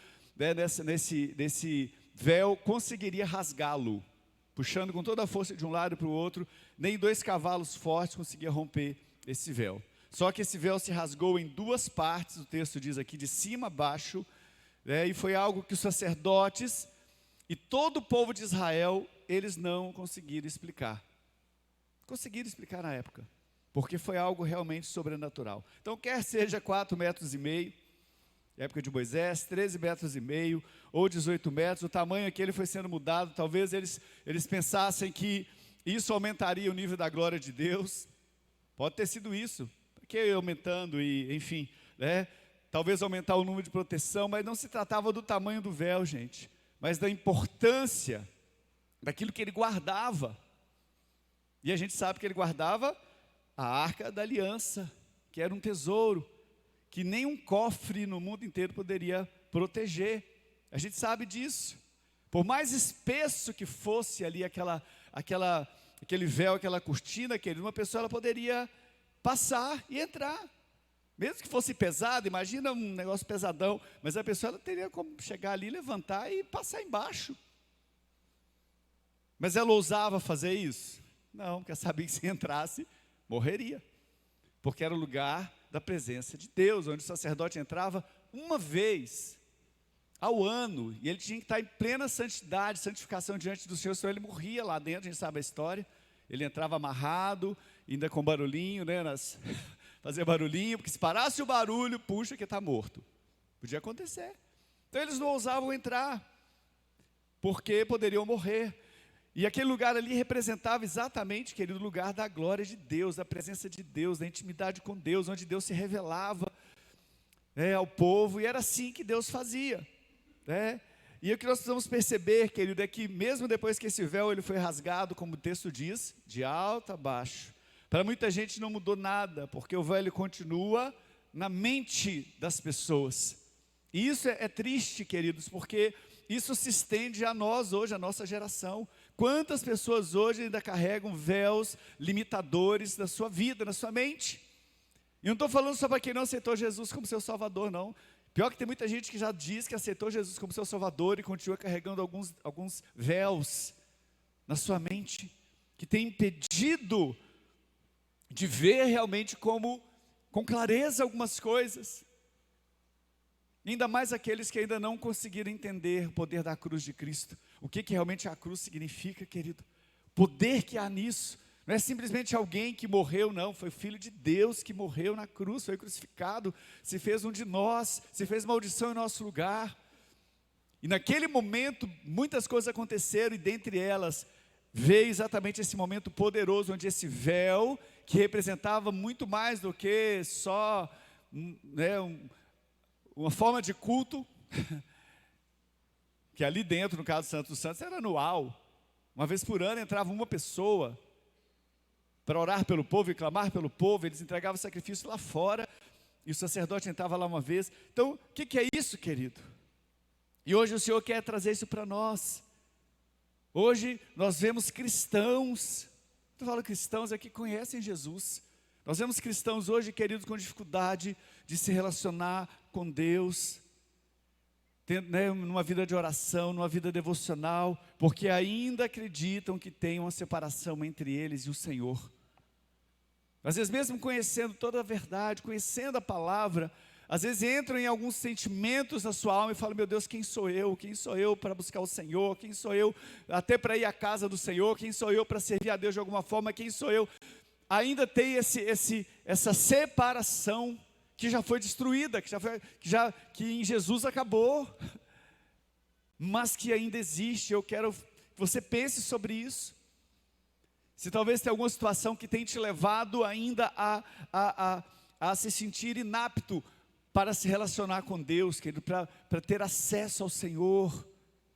nesse véu, conseguiria rasgá-lo, puxando com toda a força de um lado para o outro, nem 2 cavalos fortes conseguiam romper esse véu. Só que esse véu se rasgou em 2 partes, o texto diz aqui, de cima a baixo, e foi algo que os sacerdotes e todo o povo de Israel, eles não conseguiram explicar. Conseguiram explicar na época, porque foi algo realmente sobrenatural. Então, quer seja 4,5 metros, época de Moisés, 13,5 metros, ou 18 metros, o tamanho aqui ele foi sendo mudado, talvez eles pensassem que isso aumentaria o nível da glória de Deus, pode ter sido isso, porque aumentando e, enfim, talvez aumentar o número de proteção, mas não se tratava do tamanho do véu, gente, mas da importância daquilo que ele guardava. E a gente sabe que ele guardava a Arca da Aliança, que era um tesouro, que nem um cofre no mundo inteiro poderia proteger. A gente sabe disso. Por mais espesso que fosse ali aquele véu, aquela cortina, uma pessoa ela poderia passar e entrar. Mesmo que fosse pesado, imagina um negócio pesadão, mas a pessoa ela teria como chegar ali, levantar e passar embaixo. Mas ela ousava fazer isso? Não, porque sabia que se entrasse, morreria. Porque era o lugar da presença de Deus, onde o sacerdote entrava uma vez ao ano, e ele tinha que estar em plena santidade, santificação diante do Senhor, senão ele morria lá dentro, a gente sabe a história. Ele entrava amarrado, ainda com barulhinho, fazia barulhinho, porque se parasse o barulho, puxa que está morto. Podia acontecer. Então eles não ousavam entrar, porque poderiam morrer. E aquele lugar ali representava exatamente, querido, o lugar da glória de Deus, da presença de Deus, da intimidade com Deus, onde Deus se revelava ao povo, e era assim que Deus fazia. E o que nós precisamos perceber, querido, é que mesmo depois que esse véu ele foi rasgado, como o texto diz, de alto a baixo, para muita gente não mudou nada, porque o véu ele continua na mente das pessoas. E isso é triste, queridos, porque isso se estende a nós hoje, a nossa geração. Quantas pessoas hoje ainda carregam véus limitadores na sua vida, na sua mente? E não estou falando só para quem não aceitou Jesus como seu Salvador, não. Pior que tem muita gente que já diz que aceitou Jesus como seu Salvador e continua carregando alguns véus na sua mente, que tem impedido de ver realmente com clareza algumas coisas. Ainda mais aqueles que ainda não conseguiram entender o poder da cruz de Cristo. O que realmente a cruz significa, querido? O poder que há nisso. Não é simplesmente alguém que morreu, não. Foi o Filho de Deus que morreu na cruz, foi crucificado, se fez um de nós, se fez maldição em nosso lugar. E naquele momento, muitas coisas aconteceram, e dentre elas, veio exatamente esse momento poderoso, onde esse véu, que representava muito mais do que só né, uma forma de culto, que ali dentro, no caso do Santo dos Santos, era anual. Uma vez por ano entrava uma pessoa para orar pelo povo e clamar pelo povo. Eles entregavam sacrifício lá fora e o sacerdote entrava lá uma vez. Então, o que é isso, querido? E hoje o Senhor quer trazer isso para nós. Hoje nós vemos cristãos, eu falo cristãos é que conhecem Jesus. Nós vemos cristãos hoje, queridos, com dificuldade de se relacionar com Deus, numa vida de oração, numa vida devocional, porque ainda acreditam que tem uma separação entre eles e o Senhor. Às vezes mesmo conhecendo toda a verdade, conhecendo a palavra, às vezes entram em alguns sentimentos na sua alma e falam, meu Deus, quem sou eu? Quem sou eu para buscar o Senhor? Quem sou eu até para ir à casa do Senhor? Quem sou eu para servir a Deus de alguma forma? Quem sou eu? Ainda tem essa separação que já foi destruída, que em Jesus acabou, mas que ainda existe. Eu quero que você pense sobre isso. Se talvez tem alguma situação que tem te levado ainda a se sentir inapto para se relacionar com Deus, querido, para ter acesso ao Senhor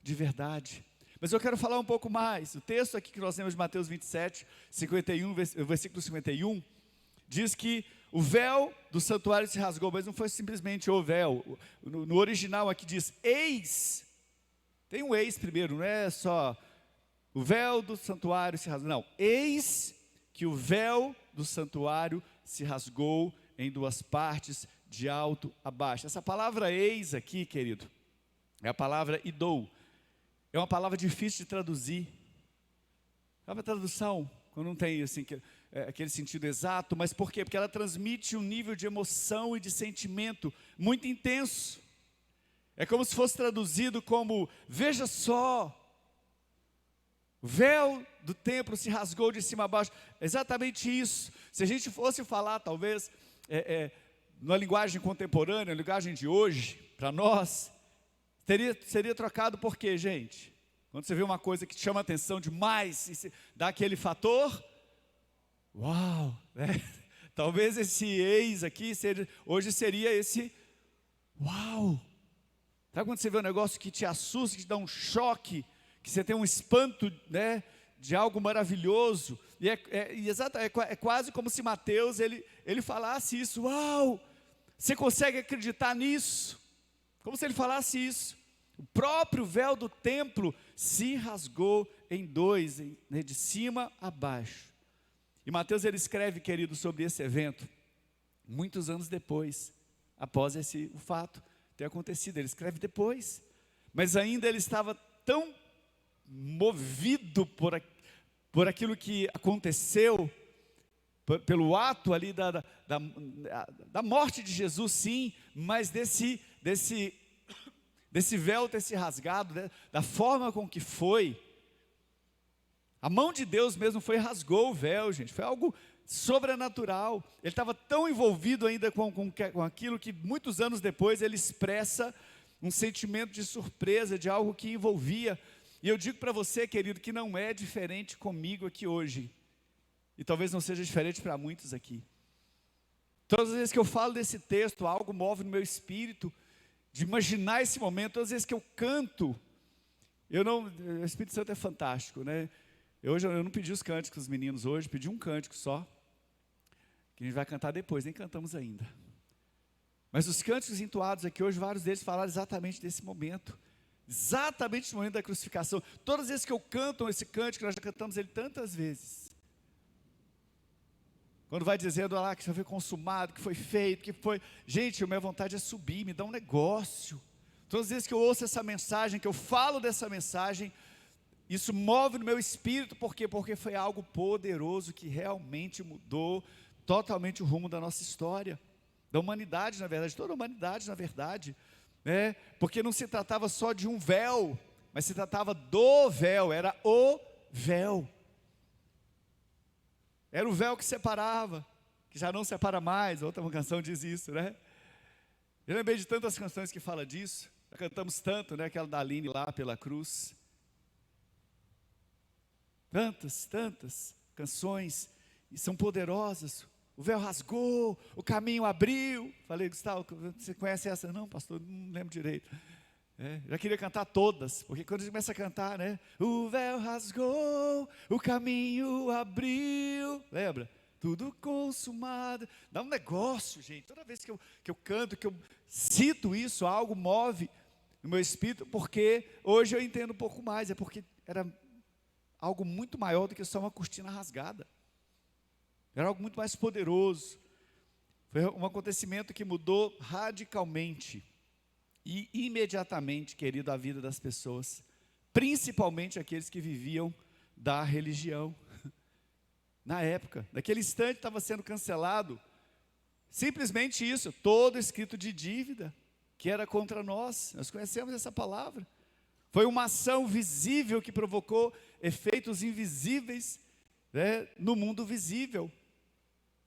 de verdade. Mas eu quero falar um pouco mais. O texto aqui que nós temos de Mateus 27, 51, versículo 51, diz que o véu do santuário se rasgou, mas não foi simplesmente o véu. No original aqui diz, eis, tem um eis primeiro, não é só o véu do santuário se rasgou, não. Eis que o véu do santuário se rasgou em duas partes, de alto a baixo. Essa palavra eis aqui, querido, é a palavra idou. É uma palavra difícil de traduzir. Sabe a tradução, quando não tem assim, aquele sentido exato, mas por quê? Porque ela transmite um nível de emoção e de sentimento muito intenso. É como se fosse traduzido como, veja só, o véu do templo se rasgou de cima a baixo. Exatamente isso. Se a gente fosse falar, talvez, numa linguagem contemporânea, na linguagem de hoje, para nós, seria trocado por quê, gente? Quando você vê uma coisa que te chama a atenção demais, e dá aquele fator, uau, né? Talvez esse eis aqui, hoje seria esse, uau. Sabe quando você vê um negócio que te assusta, que te dá um choque, que você tem um espanto, né, de algo maravilhoso, e é quase como se Mateus, ele falasse isso, uau, você consegue acreditar nisso? Como se ele falasse isso. O próprio véu do templo se rasgou em dois, né, de cima a baixo. E Mateus ele escreve, querido, sobre esse evento, muitos anos depois, após o fato ter acontecido. Ele escreve depois, mas ainda ele estava tão movido por aquilo que aconteceu, pelo ato ali da morte de Jesus, sim, mas desse véu ter se rasgado, né, da forma com que foi. A mão de Deus mesmo rasgou o véu, gente, foi algo sobrenatural. Ele estava tão envolvido ainda com aquilo que muitos anos depois ele expressa um sentimento de surpresa, de algo que envolvia. E eu digo para você, querido, que não é diferente comigo aqui hoje. E talvez não seja diferente para muitos aqui. Todas as vezes que eu falo desse texto, algo move no meu espírito, de imaginar esse momento. Todas as vezes que eu canto, o Espírito Santo é fantástico, né? Eu não pedi os cânticos dos meninos hoje, pedi um cântico só, que a gente vai cantar depois, nem cantamos ainda. Mas os cânticos entoados aqui hoje, vários deles falaram exatamente desse momento. Exatamente no momento da crucificação. Todas as vezes que eu canto esse cântico, nós já cantamos ele tantas vezes. Quando vai dizendo lá que já foi consumado, que foi feito, que foi... Gente, a minha vontade é subir, me dá um negócio. Todas as vezes que eu ouço essa mensagem, que eu falo dessa mensagem, isso move no meu espírito. Por quê? Porque foi algo poderoso que realmente mudou totalmente o rumo da nossa história. Da humanidade, na verdade, toda a humanidade, na verdade. Né? Porque não se tratava só de um véu, mas se tratava do véu, era o véu. Era o véu que separava, que já não separa mais. Outra canção diz isso, né? Eu lembrei de tantas canções que falam disso. Já cantamos tanto, né? Aquela da Aline lá pela cruz. Tantas canções e são poderosas. O véu rasgou, o caminho abriu. Falei, Gustavo, você conhece essa? Não, pastor, não lembro direito. Já queria cantar todas, porque quando a gente começa a cantar, né? O véu rasgou, o caminho abriu. Lembra? Tudo consumado. Dá um negócio, gente. Toda vez que eu canto, que eu cito isso, algo move no meu espírito, porque hoje eu entendo um pouco mais. É porque era algo muito maior do que só uma cortina rasgada. Era algo muito mais poderoso. Foi um acontecimento que mudou radicalmente e imediatamente, querido, a vida das pessoas, principalmente aqueles que viviam da religião. Na época, naquele instante estava sendo cancelado, simplesmente isso, todo escrito de dívida, que era contra nós conhecemos essa palavra. Foi uma ação visível que provocou efeitos invisíveis, né, no mundo visível.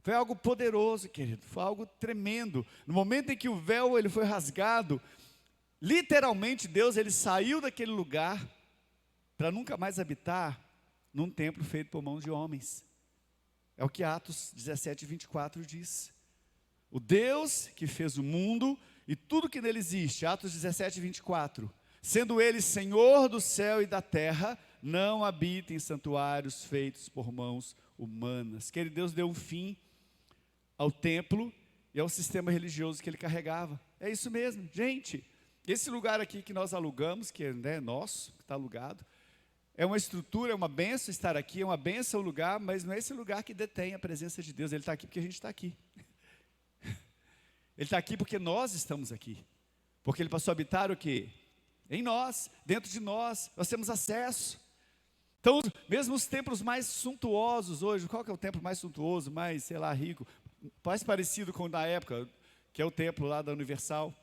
Foi algo poderoso, querido, foi algo tremendo. No momento em que o véu ele foi rasgado, literalmente Deus ele saiu daquele lugar para nunca mais habitar num templo feito por mãos de homens. É o que Atos 17, 24 diz. O Deus que fez o mundo e tudo que nele existe, Atos 17, 24, sendo ele Senhor do céu e da terra, não habita em santuários feitos por mãos humanas. Querido, Deus deu um fim ao templo e ao sistema religioso que ele carregava. É isso mesmo, gente. Esse lugar aqui que nós alugamos, que é nosso, que está alugado, é uma estrutura, é uma bênção estar aqui, é uma bênção o lugar, mas não é esse lugar que detém a presença de Deus. Ele está aqui porque a gente está aqui. Ele está aqui porque nós estamos aqui. Porque ele passou a habitar o quê? Em nós, dentro de nós, nós temos acesso. Então, mesmo os templos mais suntuosos hoje, qual que é o templo mais suntuoso, mais, sei lá, rico, mais parecido com o da época, que é o templo lá da Universal.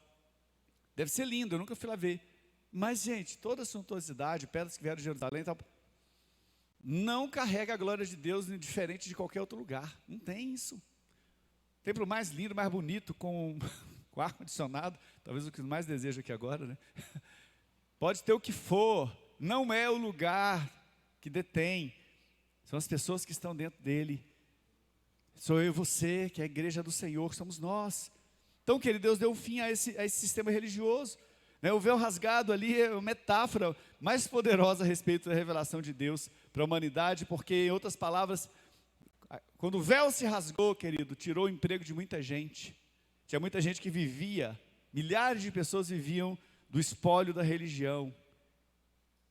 Deve ser lindo, eu nunca fui lá ver. Mas, gente, toda a suntuosidade, pedras que vieram de Jerusalém, não carrega a glória de Deus diferente de qualquer outro lugar. Não tem isso. O templo mais lindo, mais bonito, com ar-condicionado, talvez o que mais desejo aqui agora, né? Pode ter o que for, não é o lugar que detém, são as pessoas que estão dentro dele. Sou eu e você, que é a igreja do Senhor, somos nós. Então, querido, Deus deu fim a esse sistema religioso. O véu rasgado ali é uma metáfora mais poderosa a respeito da revelação de Deus para a humanidade, porque, em outras palavras, quando o véu se rasgou, querido, tirou o emprego de muita gente. Tinha muita gente que vivia, milhares de pessoas viviam do espólio da religião.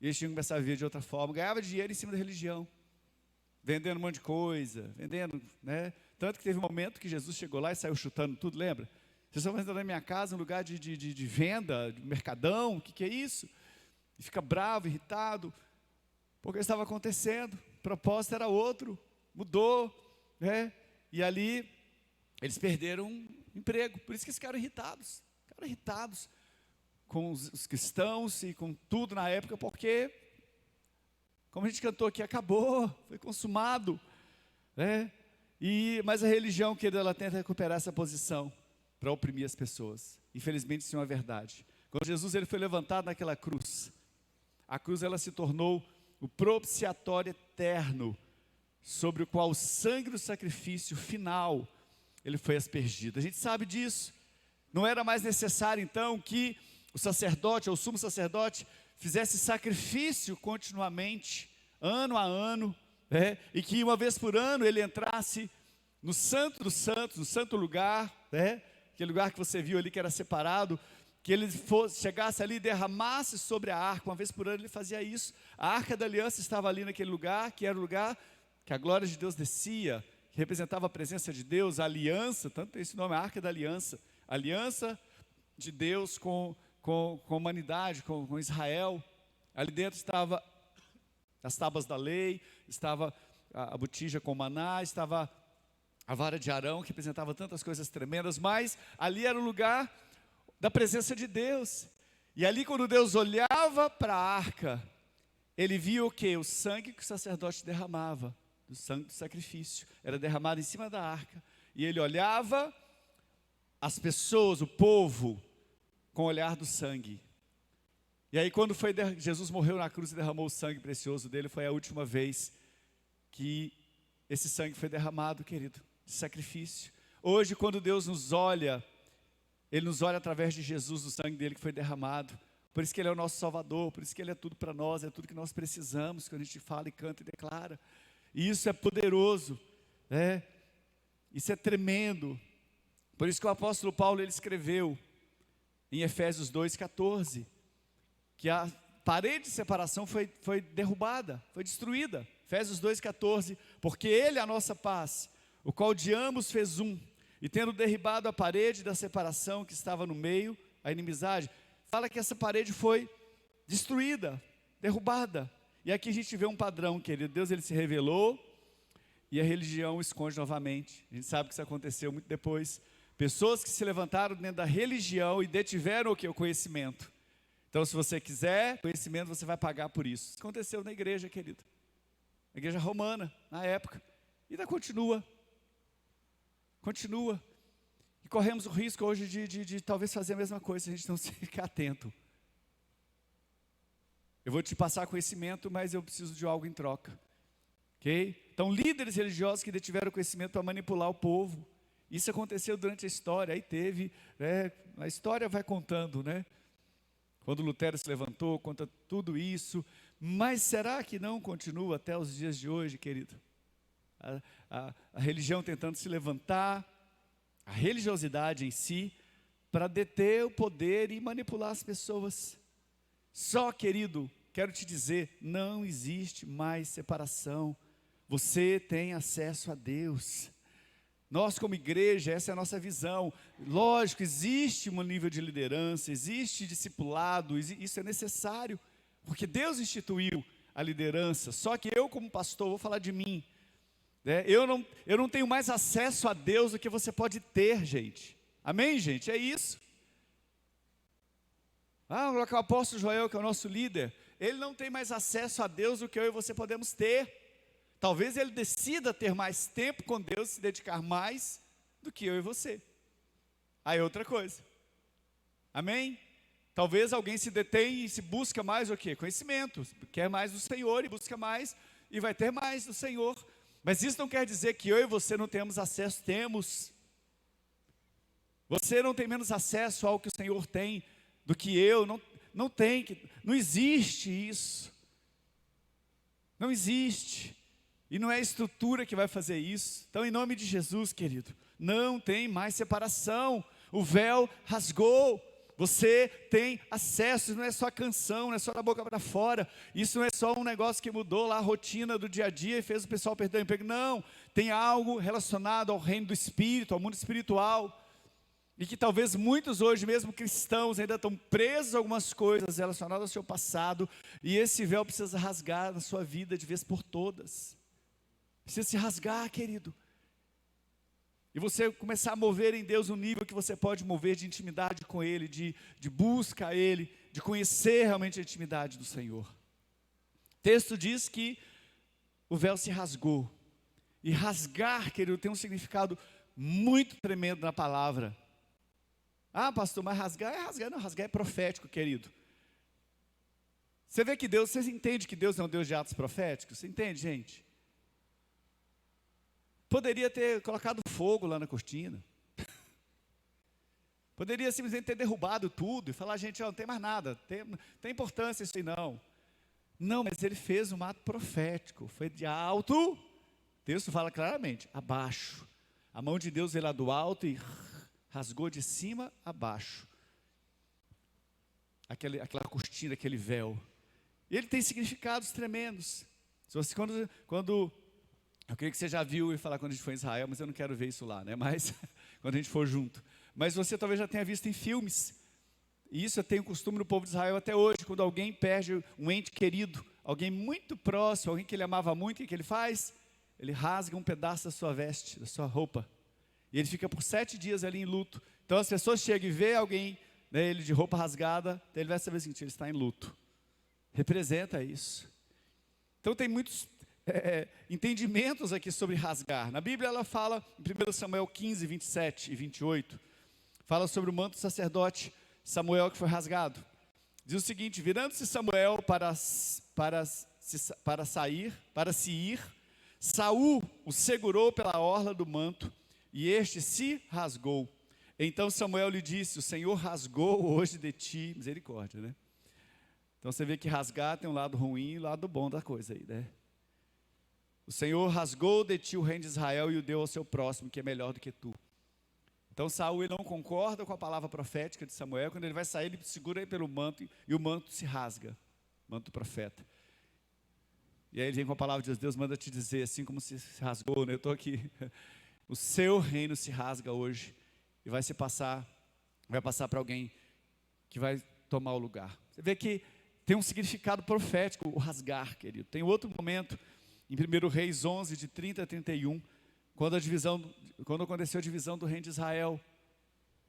E eles tinham que começar a viver de outra forma, ganhava dinheiro em cima da religião, vendendo um monte de coisa, vendendo, né? Tanto que teve um momento que Jesus chegou lá e saiu chutando tudo, lembra? Vocês estão entrando na minha casa, um lugar de venda, de mercadão, o que é isso? E fica bravo, irritado, porque estava acontecendo, o propósito era outro, mudou, né? E ali, eles perderam emprego, por isso que eles ficaram irritados com os cristãos e com tudo na época, porque, como a gente cantou aqui, acabou, foi consumado, né? Mas a religião, querida, ela tenta recuperar essa posição para oprimir as pessoas. Infelizmente, isso é uma verdade. Quando Jesus ele foi levantado naquela cruz, a cruz ela se tornou o propiciatório eterno, sobre o qual o sangue do sacrifício final, ele foi aspergido. A gente sabe disso. Não era mais necessário, então, que o sacerdote, ou o sumo sacerdote, fizesse sacrifício continuamente, ano a ano, né? E que uma vez por ano ele entrasse no santo dos santos, no santo lugar, né? Aquele lugar que você viu ali que era separado, que ele chegasse ali e derramasse sobre a arca. Uma vez por ano ele fazia isso. A arca da aliança estava ali naquele lugar, que era o lugar que a glória de Deus descia, que representava a presença de Deus, a aliança, tanto tem esse nome, a arca da aliança, a aliança de Deus com a humanidade, com Israel. Ali dentro estava as tábuas da lei, estava a botija com maná, estava a vara de Arão, que representava tantas coisas tremendas, mas ali era o lugar da presença de Deus. E ali, quando Deus olhava para a arca, ele via o quê? O sangue que o sacerdote derramava, do sangue do sacrifício, era derramado em cima da arca. E ele olhava as pessoas, o povo, com o olhar do sangue. E aí, quando Jesus morreu na cruz e derramou o sangue precioso dele, foi a última vez que esse sangue foi derramado, querido, de sacrifício. Hoje, quando Deus nos olha, Ele nos olha através de Jesus, o sangue dele que foi derramado. Por isso que Ele é o nosso Salvador, por isso que Ele é tudo para nós, é tudo que nós precisamos, quando a gente fala e canta e declara. E isso é poderoso, né? Isso é tremendo. Por isso que o apóstolo Paulo, ele escreveu em Efésios 2,14, que a parede de separação foi derrubada, foi destruída. Efésios 2,14, porque Ele é a nossa paz, o qual de ambos fez um, e tendo derribado a parede da separação que estava no meio, a inimizade, fala que essa parede foi destruída, derrubada. E aqui a gente vê um padrão, querido. Deus, Ele se revelou e a religião esconde novamente. A gente sabe que isso aconteceu muito depois. Pessoas que se levantaram dentro da religião e detiveram o que? O conhecimento. Então, se você quiser conhecimento, você vai pagar por isso. Isso aconteceu na igreja, querido. Na igreja romana, na época. E ainda continua. Continua. E corremos o risco hoje de talvez fazer a mesma coisa, se a gente não se ficar atento. Eu vou te passar conhecimento, mas eu preciso de algo em troca. Ok? Então, líderes religiosos que detiveram conhecimento para manipular o povo. Isso aconteceu durante a história, aí teve, né, a história vai contando, né? Quando Lutero se levantou, conta tudo isso. Mas será que não continua até os dias de hoje, querido? A religião tentando se levantar, a religiosidade em si, para deter o poder e manipular as pessoas. Só, querido, quero te dizer, não existe mais separação. Você tem acesso a Deus. Nós, como igreja, essa é a nossa visão. Lógico, existe um nível de liderança, existe discipulado, isso é necessário, porque Deus instituiu a liderança. Só que eu, como pastor, vou falar de mim, né? Eu não tenho mais acesso a Deus do que você pode ter, gente. Amém, gente? É isso. O apóstolo Joel, que é o nosso líder, ele não tem mais acesso a Deus do que eu e você podemos ter. Talvez ele decida ter mais tempo com Deus, se dedicar mais do que eu e você. Aí é outra coisa. Amém? Talvez alguém se detém e se busca mais o quê? Conhecimento. Quer mais do Senhor e busca mais e vai ter mais do Senhor. Mas isso não quer dizer que eu e você não temos acesso. Temos. Você não tem menos acesso ao que o Senhor tem do que eu. Não tem. Não existe isso. Não existe. E não é a estrutura que vai fazer isso. Então, em nome de Jesus, querido, não tem mais separação. O véu rasgou. Você tem acesso. Isso não é só canção, não é só da boca para fora. Isso não é só um negócio que mudou lá a rotina do dia a dia e fez o pessoal perder o emprego. Não, tem algo relacionado ao reino do Espírito, ao mundo espiritual. E que talvez muitos hoje, mesmo cristãos, ainda estão presos a algumas coisas relacionadas ao seu passado. E esse véu precisa rasgar na sua vida de vez por todas. Precisa se rasgar, querido. E você começar a mover em Deus um nível que você pode mover de intimidade com Ele, de busca a Ele, de conhecer realmente a intimidade do Senhor. O texto diz que o véu se rasgou. E rasgar, querido, tem um significado muito tremendo na palavra. Pastor, mas rasgar é rasgar. Não, rasgar é profético, querido. Você vê que Deus, vocês entendem que Deus é um Deus de atos proféticos? Você entende, gente? Poderia ter colocado fogo lá na cortina. Poderia simplesmente ter derrubado tudo e falar, gente, não tem mais nada, tem importância isso aí não. Não, mas ele fez um ato profético, foi de alto, o texto fala claramente, abaixo. A mão de Deus veio lá do alto e rasgou de cima a baixo. Aquela cortina, aquele véu. E ele tem significados tremendos. Se você, quando eu creio que você já viu e falar quando a gente foi em Israel, mas eu não quero ver isso lá, né? Mas quando a gente for junto. Mas você talvez já tenha visto em filmes. E isso eu tenho costume no povo de Israel até hoje. Quando alguém perde um ente querido, alguém muito próximo, alguém que ele amava muito, o que ele faz? Ele rasga um pedaço da sua veste, da sua roupa. E ele fica por 7 dias ali em luto. Então as pessoas chegam e vê alguém, né, ele de roupa rasgada, então ele vai saber o seguinte, ele está em luto. Representa isso. Então tem muitos entendimentos aqui sobre rasgar. Na Bíblia ela fala, em 1 Samuel 15, 27 e 28, fala sobre o manto do sacerdote Samuel que foi rasgado. Diz o seguinte, virando-se Samuel para se ir, Saul o segurou pela orla do manto, e este se rasgou. Então Samuel lhe disse: o Senhor rasgou hoje de ti, misericórdia, né? Então você vê que rasgar tem um lado ruim e um lado bom da coisa aí, né? O Senhor rasgou de ti o reino de Israel e o deu ao seu próximo, que é melhor do que tu. Então Saul ele não concorda com a palavra profética de Samuel. Quando ele vai sair, ele segura ele pelo manto e o manto se rasga, manto do profeta. E aí ele vem com a palavra de Deus: Deus manda te dizer, assim como se rasgou, né? Eu estou aqui, o seu reino se rasga hoje e vai passar para alguém que vai tomar o lugar. Você vê que tem um significado profético, o rasgar, querido. Tem outro momento, em 1 Reis 11, de 30 a 31, quando aconteceu a divisão do reino de Israel,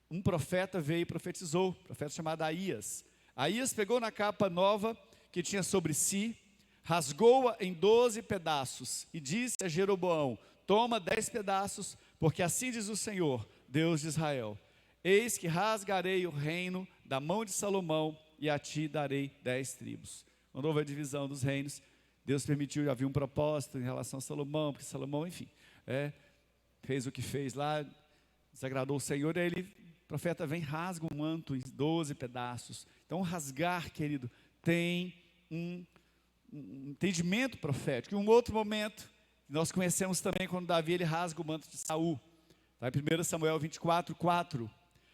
um profeta veio e profetizou, um profeta chamado Aías. Aías pegou na capa nova que tinha sobre si, rasgou-a em 12 pedaços e disse a Jeroboão: toma 10 pedaços, porque assim diz o Senhor, Deus de Israel: eis que rasgarei o reino da mão de Salomão e a ti darei 10 tribos. Quando houve a divisão dos reinos, Deus permitiu, havia um propósito em relação a Salomão, porque Salomão, enfim, fez o que fez lá, desagradou o Senhor, e aí o profeta vem, rasga o manto em 12 pedaços. Então rasgar, querido, tem um entendimento profético. E um outro momento, nós conhecemos também quando Davi ele rasga o manto de Saul. Vai 1 Samuel 24, 4.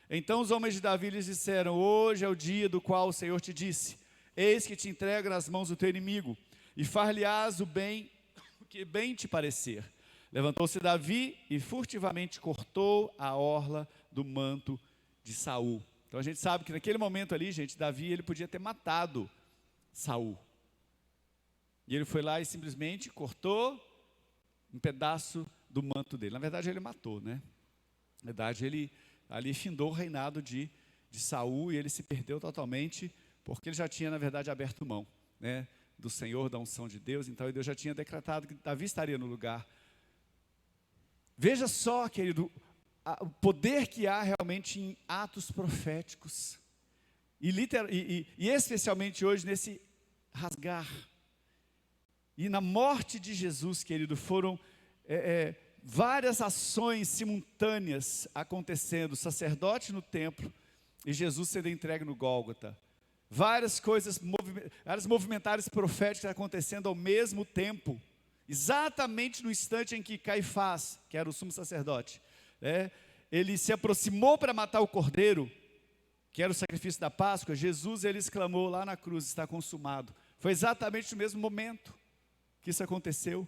Então os homens de Davi lhes disseram: hoje é o dia do qual o Senhor te disse: eis que te entrego nas mãos do teu inimigo, e far-lhe-ás o bem, o que bem te parecer. Levantou-se Davi e furtivamente cortou a orla do manto de Saul. Então a gente sabe que naquele momento ali, gente, Davi ele podia ter matado Saul. E ele foi lá e simplesmente cortou um pedaço do manto dele. Na verdade ele matou, né? Na verdade ele ali findou o reinado de Saul, e ele se perdeu totalmente, porque ele já tinha na verdade aberto mão, né, do Senhor, da unção de Deus. Então Deus já tinha decretado que Davi estaria no lugar. Veja só, querido, o poder que há realmente em atos proféticos, e especialmente hoje nesse rasgar. E na morte de Jesus, querido, foram várias ações simultâneas acontecendo, sacerdote no templo e Jesus sendo entregue no Gólgota. Várias coisas, vários movimentares proféticos acontecendo ao mesmo tempo, exatamente no instante em que Caifás, que era o sumo sacerdote, ele se aproximou para matar o cordeiro, que era o sacrifício da Páscoa. Jesus, ele exclamou lá na cruz: está consumado. Foi exatamente no mesmo momento que isso aconteceu.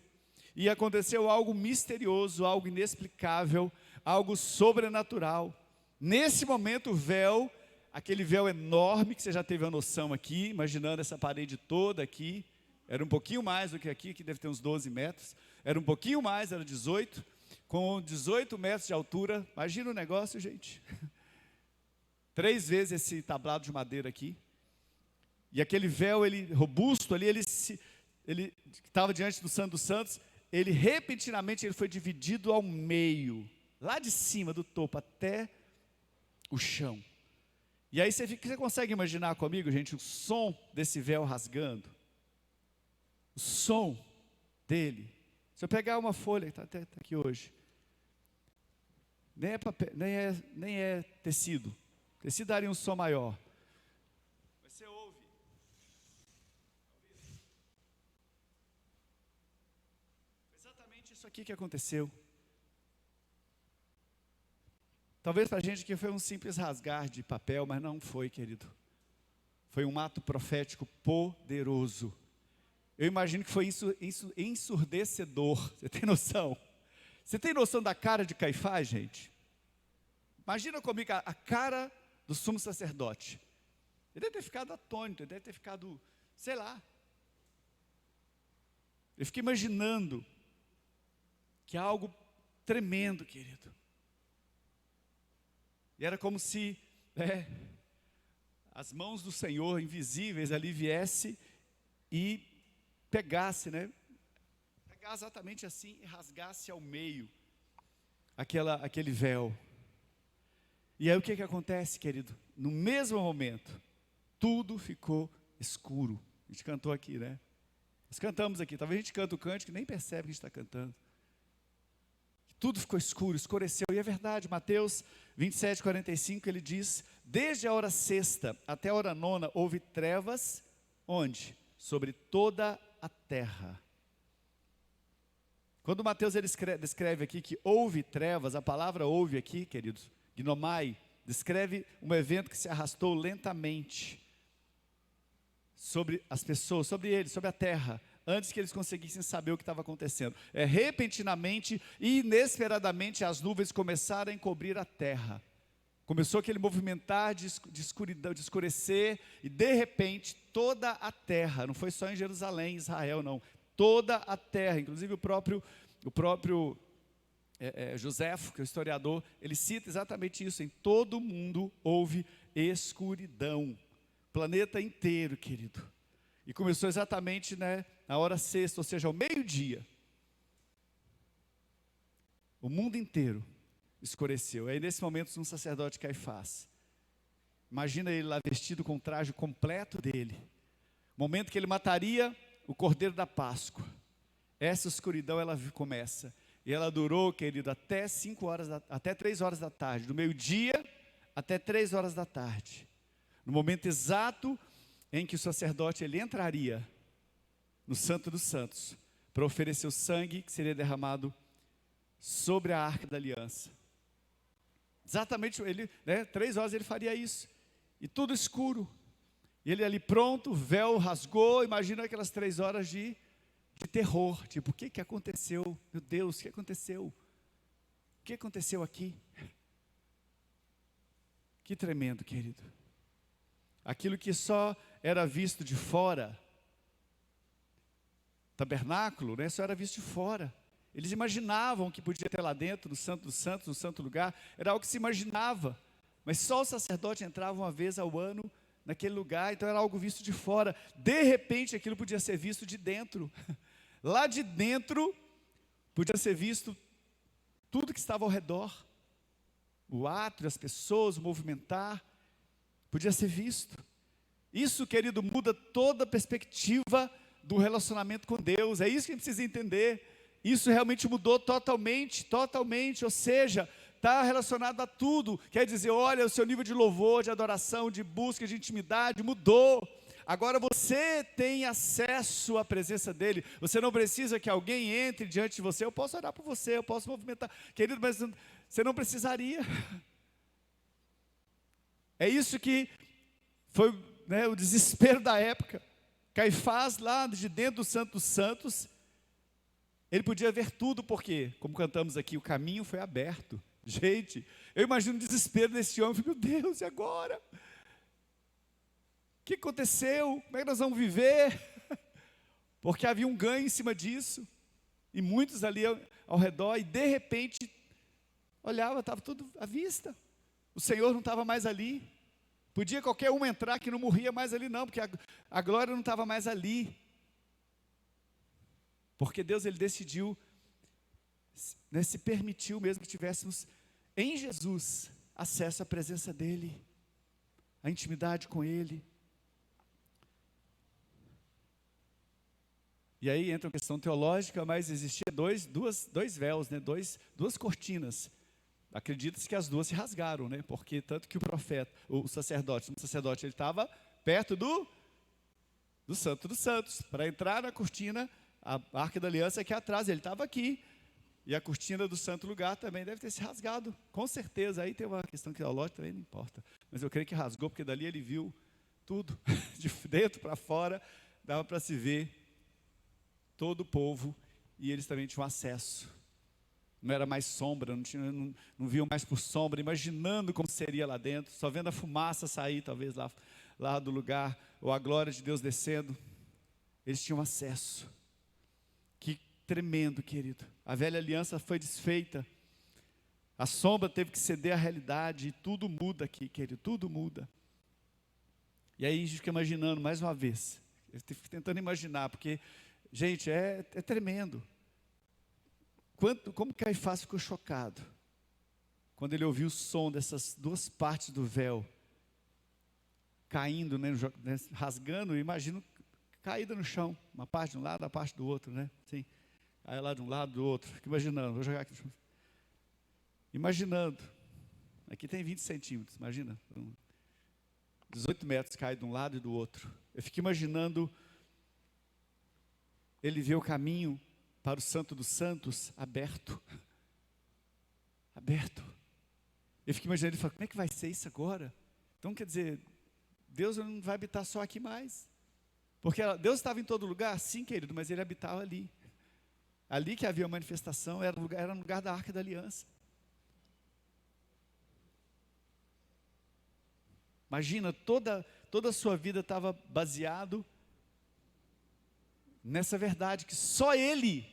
E aconteceu algo misterioso, algo inexplicável, algo sobrenatural. Nesse momento o véu, aquele véu enorme que você já teve a noção aqui, imaginando essa parede toda aqui, era um pouquinho mais do que aqui, que deve ter uns 12 metros, era um pouquinho mais, era 18, com 18 metros de altura. Imagina o negócio, gente. 3 vezes esse tablado de madeira aqui. E aquele véu, ele robusto ali, ele estava diante do Santo dos Santos, ele repentinamente ele foi dividido ao meio, lá de cima do topo até o chão. E aí você consegue imaginar comigo, gente, o som desse véu rasgando? O som dele. Se eu pegar uma folha que está aqui hoje, nem é papel, nem é tecido. Tecido daria um som maior. Mas você ouve. Exatamente isso aqui que aconteceu. Talvez para a gente que foi um simples rasgar de papel, mas não foi, querido. Foi um ato profético poderoso. Eu imagino que foi ensurdecedor. Você tem noção? Você tem noção da cara de Caifás, gente? Imagina comigo a cara do sumo sacerdote. Ele deve ter ficado atônito, ele deve ter ficado, sei lá. Eu fiquei imaginando que é algo tremendo, querido. E era como se as mãos do Senhor invisíveis ali viesse e pegasse, pegar exatamente assim e rasgasse ao meio aquele véu. E aí o que acontece, querido? No mesmo momento, tudo ficou escuro. A gente cantou aqui, Nós cantamos aqui, talvez a gente canta o cântico e nem percebe que a gente está cantando. Tudo ficou escuro, escureceu, e é verdade, Mateus 27, 45, ele diz, desde a hora sexta até a hora nona, houve trevas, onde? Sobre toda a terra. Quando Mateus ele descreve aqui que houve trevas, a palavra houve aqui, queridos, gnomai, descreve um evento que se arrastou lentamente sobre as pessoas, sobre eles, sobre a terra, antes que eles conseguissem saber o que estava acontecendo. Repentinamente e inesperadamente as nuvens começaram a encobrir a terra. Começou aquele movimentar de escuridão, de escurecer, e de repente toda a terra, não foi só em Jerusalém, Israel, não, toda a terra, inclusive o próprio Joséfo, que é o historiador, ele cita exatamente isso, em todo o mundo houve escuridão, planeta inteiro, querido, e começou exatamente, na hora sexta, ou seja, ao meio-dia, o mundo inteiro escureceu. Aí nesse momento um sacerdote Caifás, imagina ele lá vestido com o traje completo dele, momento que ele mataria o cordeiro da Páscoa. Essa escuridão ela começa, e ela durou, querido, até 3 horas da tarde, do meio-dia até 3 horas da tarde, no momento exato em que o sacerdote ele entraria no Santo dos Santos, para oferecer o sangue que seria derramado sobre a Arca da Aliança. Exatamente, 3 horas ele faria isso, e tudo escuro, e ele ali pronto, o véu rasgou, imagina aquelas 3 horas de terror, tipo, o que aconteceu? Meu Deus, o que aconteceu? O que aconteceu aqui? Que tremendo, querido. Aquilo que só era visto de fora, tabernáculo, só era visto de fora. Eles imaginavam que podia ter lá dentro, no Santo dos Santos, no santo lugar, era algo que se imaginava, mas só o sacerdote entrava uma vez ao ano naquele lugar, então era algo visto de fora. De repente aquilo podia ser visto de dentro. Lá de dentro podia ser visto tudo que estava ao redor, o átrio, as pessoas, o movimentar, podia ser visto. Isso, querido, muda toda a perspectiva do relacionamento com Deus. É isso que a gente precisa entender. Isso realmente mudou totalmente, ou seja, está relacionado a tudo. Quer dizer, olha, o seu nível de louvor, de adoração, de busca, de intimidade mudou. Agora você tem acesso à presença dEle. Você não precisa que alguém entre diante de você. Eu posso orar por você, eu posso movimentar. Querido, mas você não precisaria. É isso que foi o desespero da época. Caifás, lá de dentro do Santo dos Santos, ele podia ver tudo, porque, como cantamos aqui, o caminho foi aberto. Gente, eu imagino o desespero desse homem. Meu Deus, e agora? O que aconteceu? Como é que nós vamos viver? Porque havia um ganho em cima disso, e muitos ali ao redor, e de repente, olhava, estava tudo à vista. O Senhor não estava mais ali. Podia qualquer um entrar que não morria mais ali, não, porque a glória não estava mais ali. Porque Deus ele decidiu, se permitiu mesmo que tivéssemos em Jesus acesso à presença dEle, a intimidade com Ele. E aí entra uma questão teológica, mas existia dois véus, duas cortinas. Acredita-se que as duas se rasgaram, porque tanto que o sacerdote ele estava perto do Santo dos Santos. Para entrar na cortina, a Arca da Aliança é aqui atrás, ele estava aqui. E a cortina do santo lugar também deve ter se rasgado, com certeza. Aí tem uma questão teológica, também não importa. Mas eu creio que rasgou, porque dali ele viu tudo, de dentro para fora, dava para se ver todo o povo, e eles também tinham acesso. Não era mais sombra, não viam mais por sombra, imaginando como seria lá dentro, só vendo a fumaça sair, talvez lá do lugar, ou a glória de Deus descendo. Eles tinham acesso. Que tremendo, querido. A velha aliança foi desfeita, a sombra teve que ceder à realidade, e tudo muda aqui, querido, tudo muda. E aí a gente fica imaginando mais uma vez, eu fico tentando imaginar, porque, gente, é tremendo. Como Caifás ficou chocado quando ele ouviu o som dessas duas partes do véu caindo, rasgando. Eu imagino caída no chão, uma parte de um lado, a parte do outro, né? Assim, aí lá de um lado, do outro. Fico imaginando, vou jogar aqui. Imaginando, aqui tem 20 centímetros, imagina, 18 metros cai de um lado e do outro. Eu fico imaginando ele ver o caminho para o Santo dos Santos aberto. Aberto. Eu fico imaginando, ele fala, como é que vai ser isso agora? Então, quer dizer, Deus não vai habitar só aqui mais. Porque Deus estava em todo lugar, sim, querido, mas ele habitava ali. Ali que havia manifestação, era no lugar da Arca da Aliança. Imagina, toda a sua vida estava baseado nessa verdade, que só ele,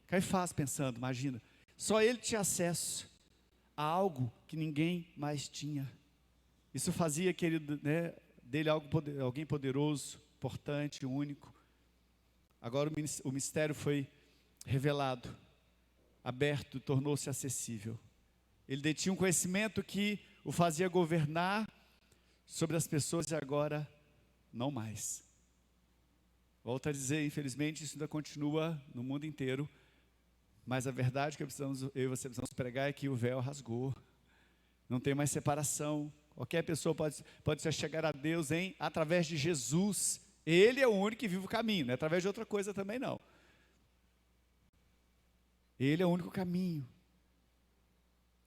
Caifás pensando, imagina, só ele tinha acesso a algo que ninguém mais tinha. Isso fazia, querido, né, dele alguém poderoso, importante, único. Agora o mistério foi revelado, aberto, tornou-se acessível. Ele detinha um conhecimento que o fazia governar sobre as pessoas e agora não mais. Volto a dizer, infelizmente isso ainda continua no mundo inteiro, mas a verdade que eu e você precisamos pregar é que o véu rasgou, não tem mais separação. Qualquer pessoa pode se chegar a Deus através de Jesus. Ele é o único que vive o caminho, não é através de outra coisa também não. Ele é o único caminho.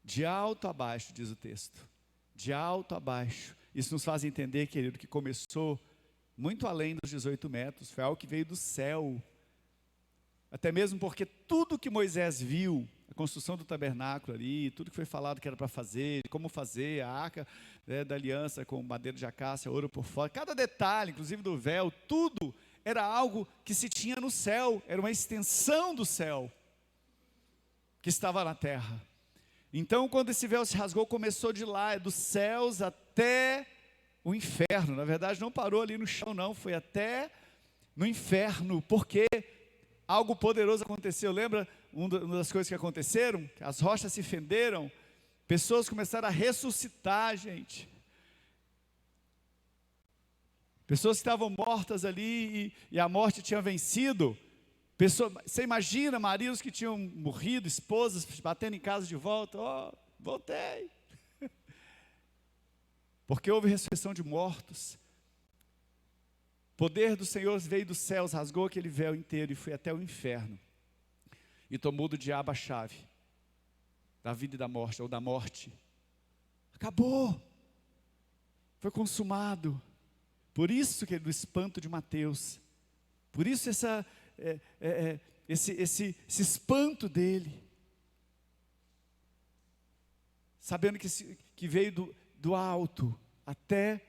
De alto a baixo, diz o texto. De alto a baixo. Isso nos faz entender, querido, que começou muito além dos 18 metros. Foi algo que veio do céu. Até mesmo porque tudo que Moisés viu, a construção do tabernáculo ali, tudo que foi falado que era para fazer, como fazer, a arca, né, da aliança com madeira de acácia, ouro por fora, cada detalhe, inclusive do véu, tudo era algo que se tinha no céu, era uma extensão do céu que estava na terra. Então, quando esse véu se rasgou, começou de lá, dos céus até o inferno. Na verdade, não parou ali no chão, não, foi até no inferno, porque algo poderoso aconteceu. Lembra uma das coisas que aconteceram? As rochas se fenderam, pessoas começaram a ressuscitar, gente. Pessoas que estavam mortas ali e a morte tinha vencido. Você imagina maridos que tinham morrido, esposas batendo em casa de volta, voltei. Porque houve ressurreição de mortos. O poder do Senhor veio dos céus, rasgou aquele véu inteiro e foi até o inferno. E tomou do diabo a chave da vida e da morte, ou da morte. Acabou. Foi consumado. Por isso que é do espanto de Mateus. Por isso esse espanto dele. Sabendo que veio do alto até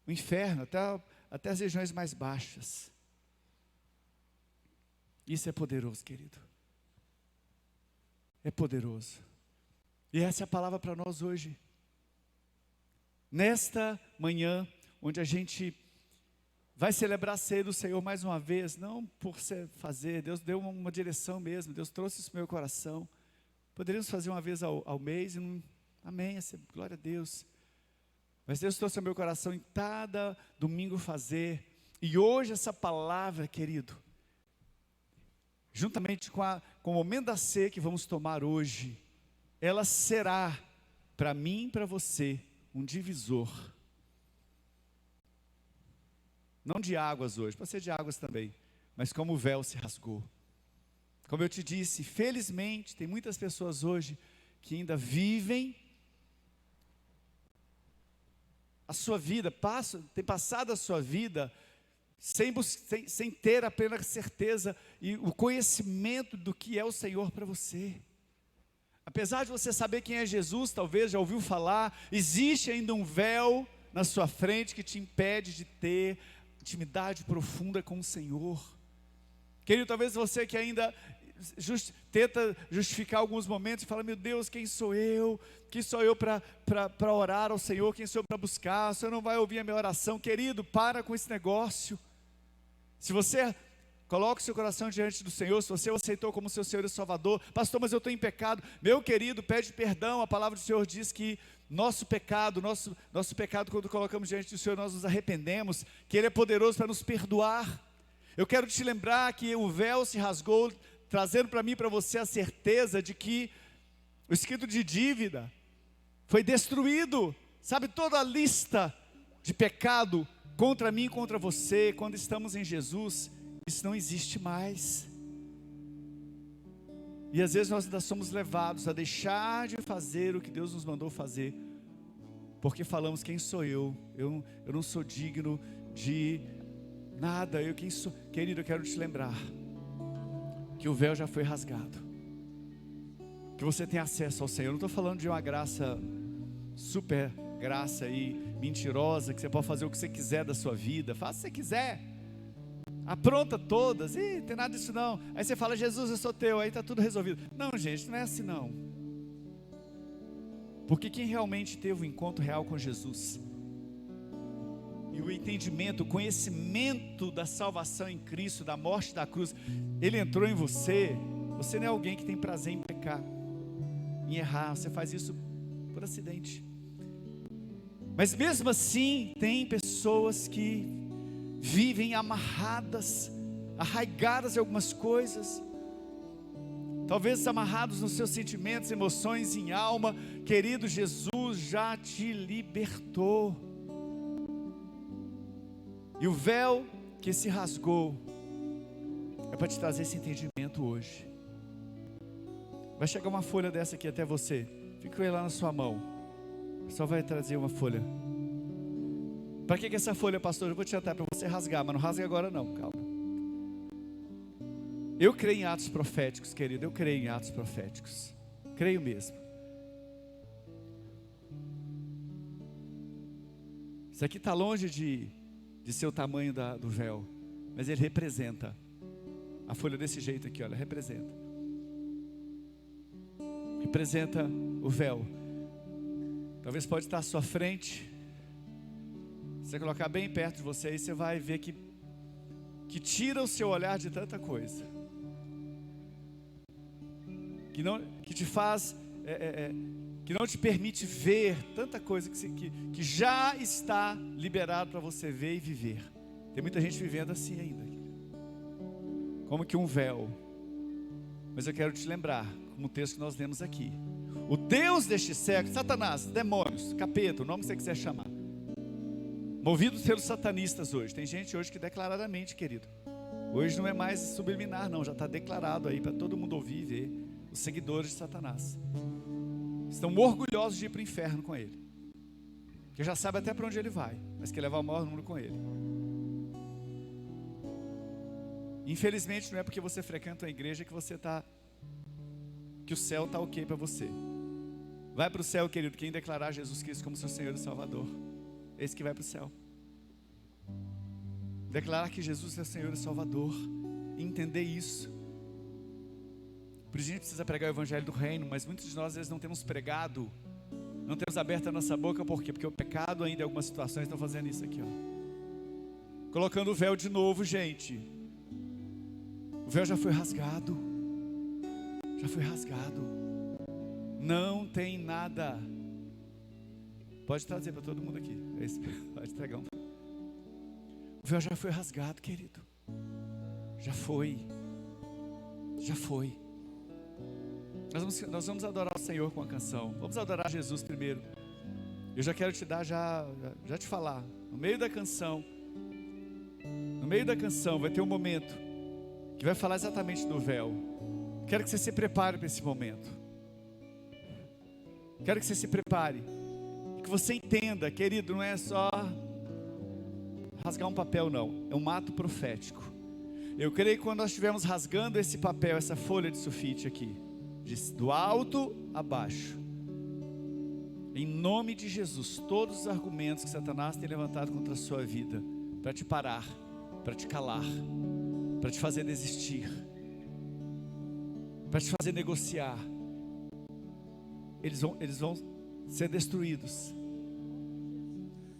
o inferno, até as regiões mais baixas. Isso é poderoso, querido. É poderoso. E essa é a palavra para nós hoje. Nesta manhã, onde a gente vai celebrar a ceia do Senhor mais uma vez, não por fazer, Deus deu uma direção mesmo, Deus trouxe isso no meu coração. Poderíamos fazer uma vez ao mês, amém, glória a Deus. Mas Deus trouxe ao meu coração em cada domingo fazer. E hoje essa palavra, querido, juntamente com o momento da ceia que vamos tomar hoje, ela será, para mim e para você, um divisor. Não de águas hoje, pode ser de águas também, mas como o véu se rasgou. Como eu te disse, felizmente, tem muitas pessoas hoje que ainda vivem a sua vida, tem passado a sua vida sem ter a plena certeza e o conhecimento do que é o Senhor para você. Apesar de você saber quem é Jesus, talvez já ouviu falar, existe ainda um véu na sua frente que te impede de ter intimidade profunda com o Senhor. Querido, talvez você que ainda tenta justificar alguns momentos e fala, meu Deus, quem sou eu? Quem sou eu para orar ao Senhor? Quem sou eu para buscar? O Senhor não vai ouvir a minha oração. Querido, para com esse negócio. Se você Coloque seu coração diante do Senhor. Se você o aceitou como seu Senhor e Salvador, pastor, mas eu estou em pecado. Meu querido, pede perdão. A palavra do Senhor diz que nosso pecado, quando colocamos diante do Senhor, nós nos arrependemos, que Ele é poderoso para nos perdoar. Eu quero te lembrar que o véu se rasgou, trazendo para mim e para você a certeza de que o escrito de dívida foi destruído. Sabe, toda a lista de pecado contra mim e contra você, quando estamos em Jesus, isso não existe mais. E às vezes nós ainda somos levados a deixar de fazer o que Deus nos mandou fazer, porque falamos: quem sou eu? Eu não sou digno de nada. Quem sou? Querido, eu quero te lembrar que o véu já foi rasgado, que você tem acesso ao Senhor. Eu não estou falando de uma graça, super graça aí, mentirosa, que você pode fazer o que você quiser da sua vida. Faça o que você quiser, apronta todas, tem nada disso não. Aí você fala: Jesus, eu sou teu, aí está tudo resolvido. Não, gente, não é assim não. Porque quem realmente teve um encontro real com Jesus, e o entendimento, o conhecimento da salvação em Cristo, da morte da cruz, Ele entrou em você. Você não é alguém que tem prazer em pecar, em errar. Você faz isso por acidente. Mas mesmo assim, tem pessoas que vivem amarradas, arraigadas em algumas coisas, talvez amarrados nos seus sentimentos, emoções, em alma. Querido, Jesus já te libertou. E o véu que se rasgou é para te trazer esse entendimento hoje. Vai chegar uma folha dessa aqui até você. Fica com ela na sua mão. Só vai trazer uma folha. Para que essa folha, pastor? Eu vou te atar para você rasgar, mas não rasgue agora não, calma. Eu creio em atos proféticos, querido. Eu creio em atos proféticos. Creio mesmo. Isso aqui está longe de ser o tamanho do véu, mas ele representa. A folha desse jeito aqui, olha, representa o véu. Talvez pode estar à sua frente. Se você colocar bem perto de você, aí você vai ver que tira o seu olhar de tanta coisa, que te faz, que não te permite ver tanta coisa que já está liberado para você ver e viver. Tem muita gente vivendo assim ainda, como que um véu. Mas eu quero te lembrar, como o texto que nós lemos aqui, o Deus deste século, Satanás, demônios, capeta, o nome que você quiser chamar, movidos pelos satanistas hoje. Tem gente hoje que declaradamente, querido, hoje não é mais subliminar não, já está declarado aí para todo mundo ouvir e ver. Os seguidores de Satanás estão orgulhosos de ir para o inferno com ele, que já sabe até para onde ele vai, mas quer levar o maior número com ele. Infelizmente não é porque você frequenta a igreja que que o céu está ok para você. Vai para o céu, querido, quem declarar Jesus Cristo como seu Senhor e Salvador, esse que vai para o céu. Declarar que Jesus é Senhor e Salvador, entender isso. Por isso a gente precisa pregar o evangelho do reino, mas muitos de nós às vezes não temos pregado, não temos aberto a nossa boca. Por quê? Porque o pecado ainda em algumas situações estão fazendo isso aqui, ó. Colocando o véu de novo, gente. O véu já foi rasgado. Já foi rasgado. Não tem nada. Pode trazer para todo mundo aqui. Pode entregar um. O véu já foi rasgado, querido. Já foi. Já foi. Nós vamos adorar o Senhor com a canção. Vamos adorar Jesus primeiro. Eu já quero te dar, já te falar. No meio da canção vai ter um momento que vai falar exatamente do véu. Quero que você se prepare para esse momento. Quero que você se prepare. Que você entenda, querido, não é só rasgar um papel não. É um ato profético. Eu creio que quando nós estivermos rasgando esse papel, essa folha de sulfite aqui, do alto a baixo, em nome de Jesus, todos os argumentos que Satanás tem levantado contra a sua vida, para te parar, para te calar, para te fazer desistir, para te fazer negociar, eles vão ser destruídos.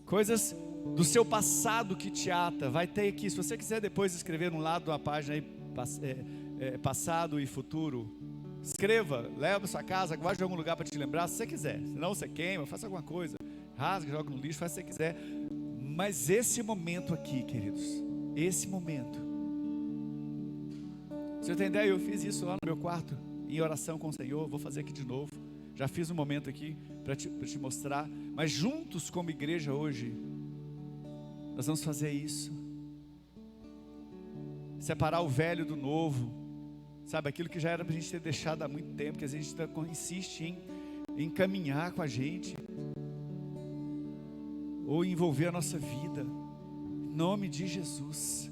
Coisas do seu passado que te ata. Vai ter aqui, se você quiser depois escrever no lado de uma página aí, passado e futuro, escreva, leva para sua casa, guarde em algum lugar para te lembrar, se você quiser. Senão você queima, faça alguma coisa, rasga, joga no lixo, faz o que você quiser. Mas esse momento aqui, queridos, esse momento, você tem ideia? Eu fiz isso lá no meu quarto, em oração com o Senhor. Vou fazer aqui de novo. Já fiz um momento aqui para te mostrar. Mas juntos como igreja hoje, nós vamos fazer isso. Separar o velho do novo. Sabe, aquilo que já era para a gente ter deixado há muito tempo, que a gente insiste em caminhar com a gente, ou envolver a nossa vida, em nome de Jesus.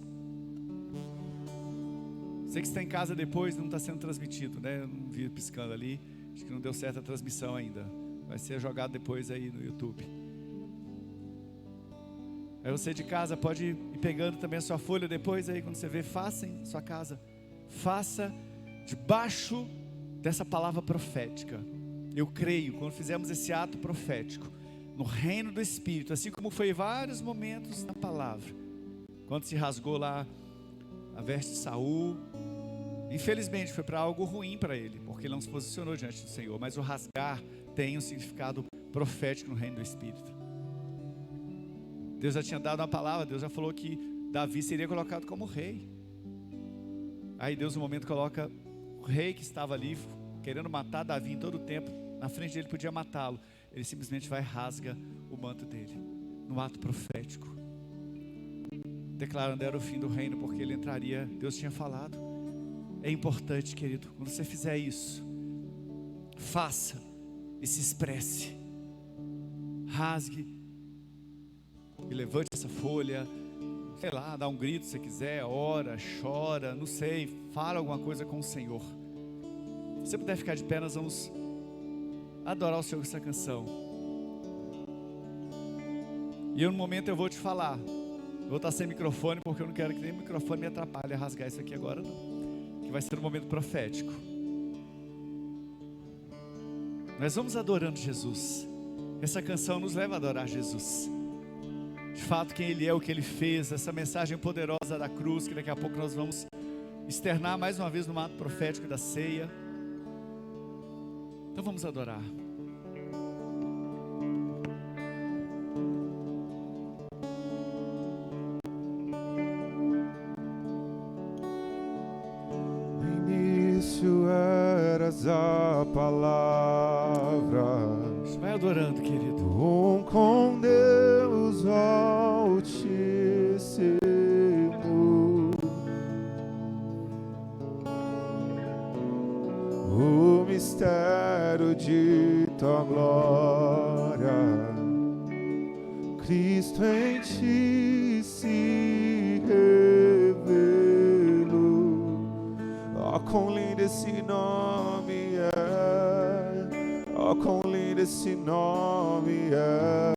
Sei que está em casa depois, não está sendo transmitido, né? Eu não vi piscando ali, acho que não deu certo a transmissão ainda. Vai ser jogado depois aí no YouTube. Aí você de casa pode ir pegando também a sua folha depois aí, quando você vê, faça em sua casa. Faça debaixo dessa palavra profética. Eu creio, quando fizemos esse ato profético, no reino do Espírito, assim como foi em vários momentos na palavra, quando se rasgou lá a veste de Saul, infelizmente foi para algo ruim para ele, porque ele não se posicionou diante do Senhor, mas o rasgar tem um significado profético no reino do Espírito. Deus já tinha dado uma palavra, Deus já falou que Davi seria colocado como rei. Aí Deus no momento coloca o rei que estava ali, querendo matar Davi em todo o tempo, na frente dele podia matá-lo, ele simplesmente vai e rasga o manto dele, no ato profético, declarando era o fim do reino, porque ele entraria, Deus tinha falado. É importante, querido, quando você fizer isso, faça e se expresse, rasgue e levante essa folha, sei lá, dá um grito se você quiser, ora, chora, não sei, fala alguma coisa com o Senhor. Se você puder ficar de pé, nós vamos adorar o Senhor com essa canção. E eu no momento eu vou te falar, eu vou estar sem microfone, porque eu não quero que nem o microfone me atrapalhe a rasgar isso aqui agora não, que vai ser um momento profético. Nós vamos adorando Jesus. Essa canção nos leva a adorar Jesus, de fato quem Ele é, o que Ele fez, essa mensagem poderosa da cruz, que daqui a pouco nós vamos externar mais uma vez no ato profético da ceia. Então vamos adorar. No início eras a palavra, Vai adorando, querido. com Deus Altíssimo, o mistério de tua glória, Cristo em ti se revelou. Oh, quão lindo esse nome é, oh, quão lindo esse nome é,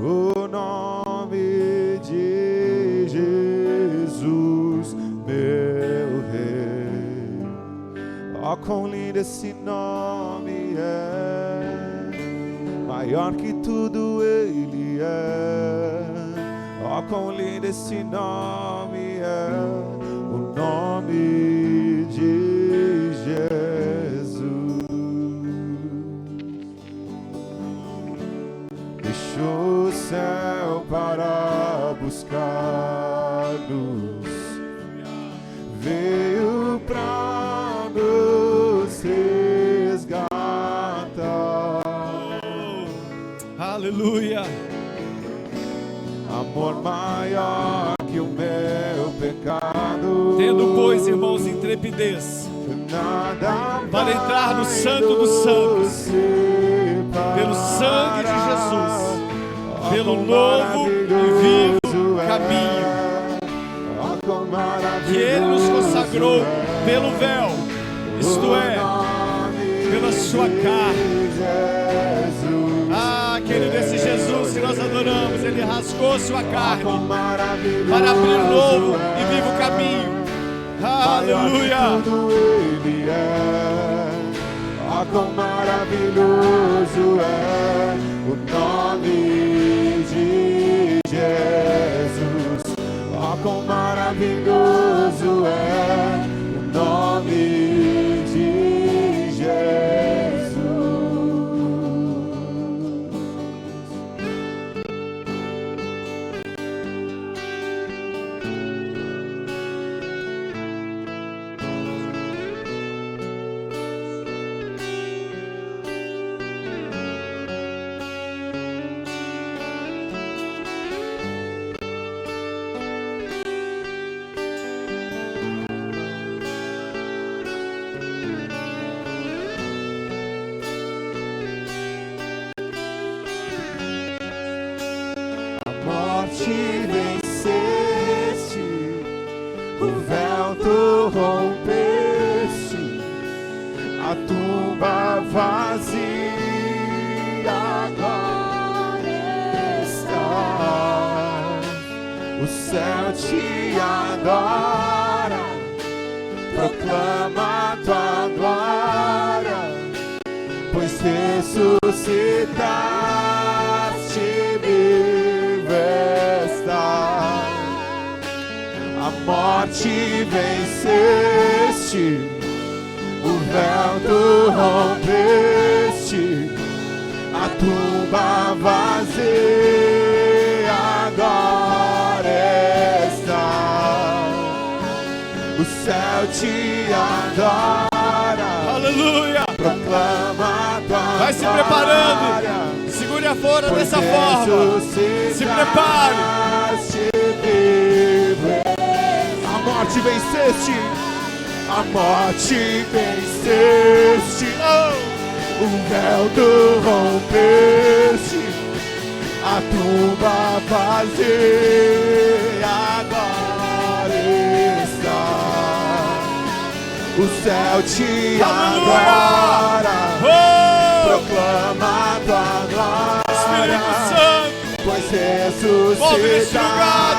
o nome de Jesus, meu Rei. Oh, quão lindo esse nome é, maior que tudo Ele é. Oh, quão lindo esse nome é, o nome de Jesus. Deixou o céu para buscar-nos, veio para nos resgatar. Aleluia. Amor maior que o meu pecado, Tendo, pois, irmãos, intrepidez nada para entrar no Santo dos Santos, pelo sangue de Jesus, pelo novo e vivo caminho que Ele nos consagrou pelo véu, isto é, pela sua carne. Ah, querido, esse Jesus que nós adoramos, Ele rasgou sua carne para abrir um novo e vivo caminho. Aleluia. Ele é, ah, quão maravilhoso é o nome de Ó, quão maravilhoso é o nome de Jesus. Venceste, o véu tu rompeste, a tumba vazia agora está. O céu te adora, proclama tua glória, pois ressuscitaste, a morte venceste, o véu tu rompeste, a tumba vazia agora está. O céu te adora, Aleluia. Proclama tua Vai se preparando. Segure a fora dessa forma. Se prepare. A morte venceste, a morte venceste, o véu tu rompeste, a tumba vazia agora está. O céu te adora, proclama tua glória, Espírito Santo, pois ressuscitaste. move neste lugar,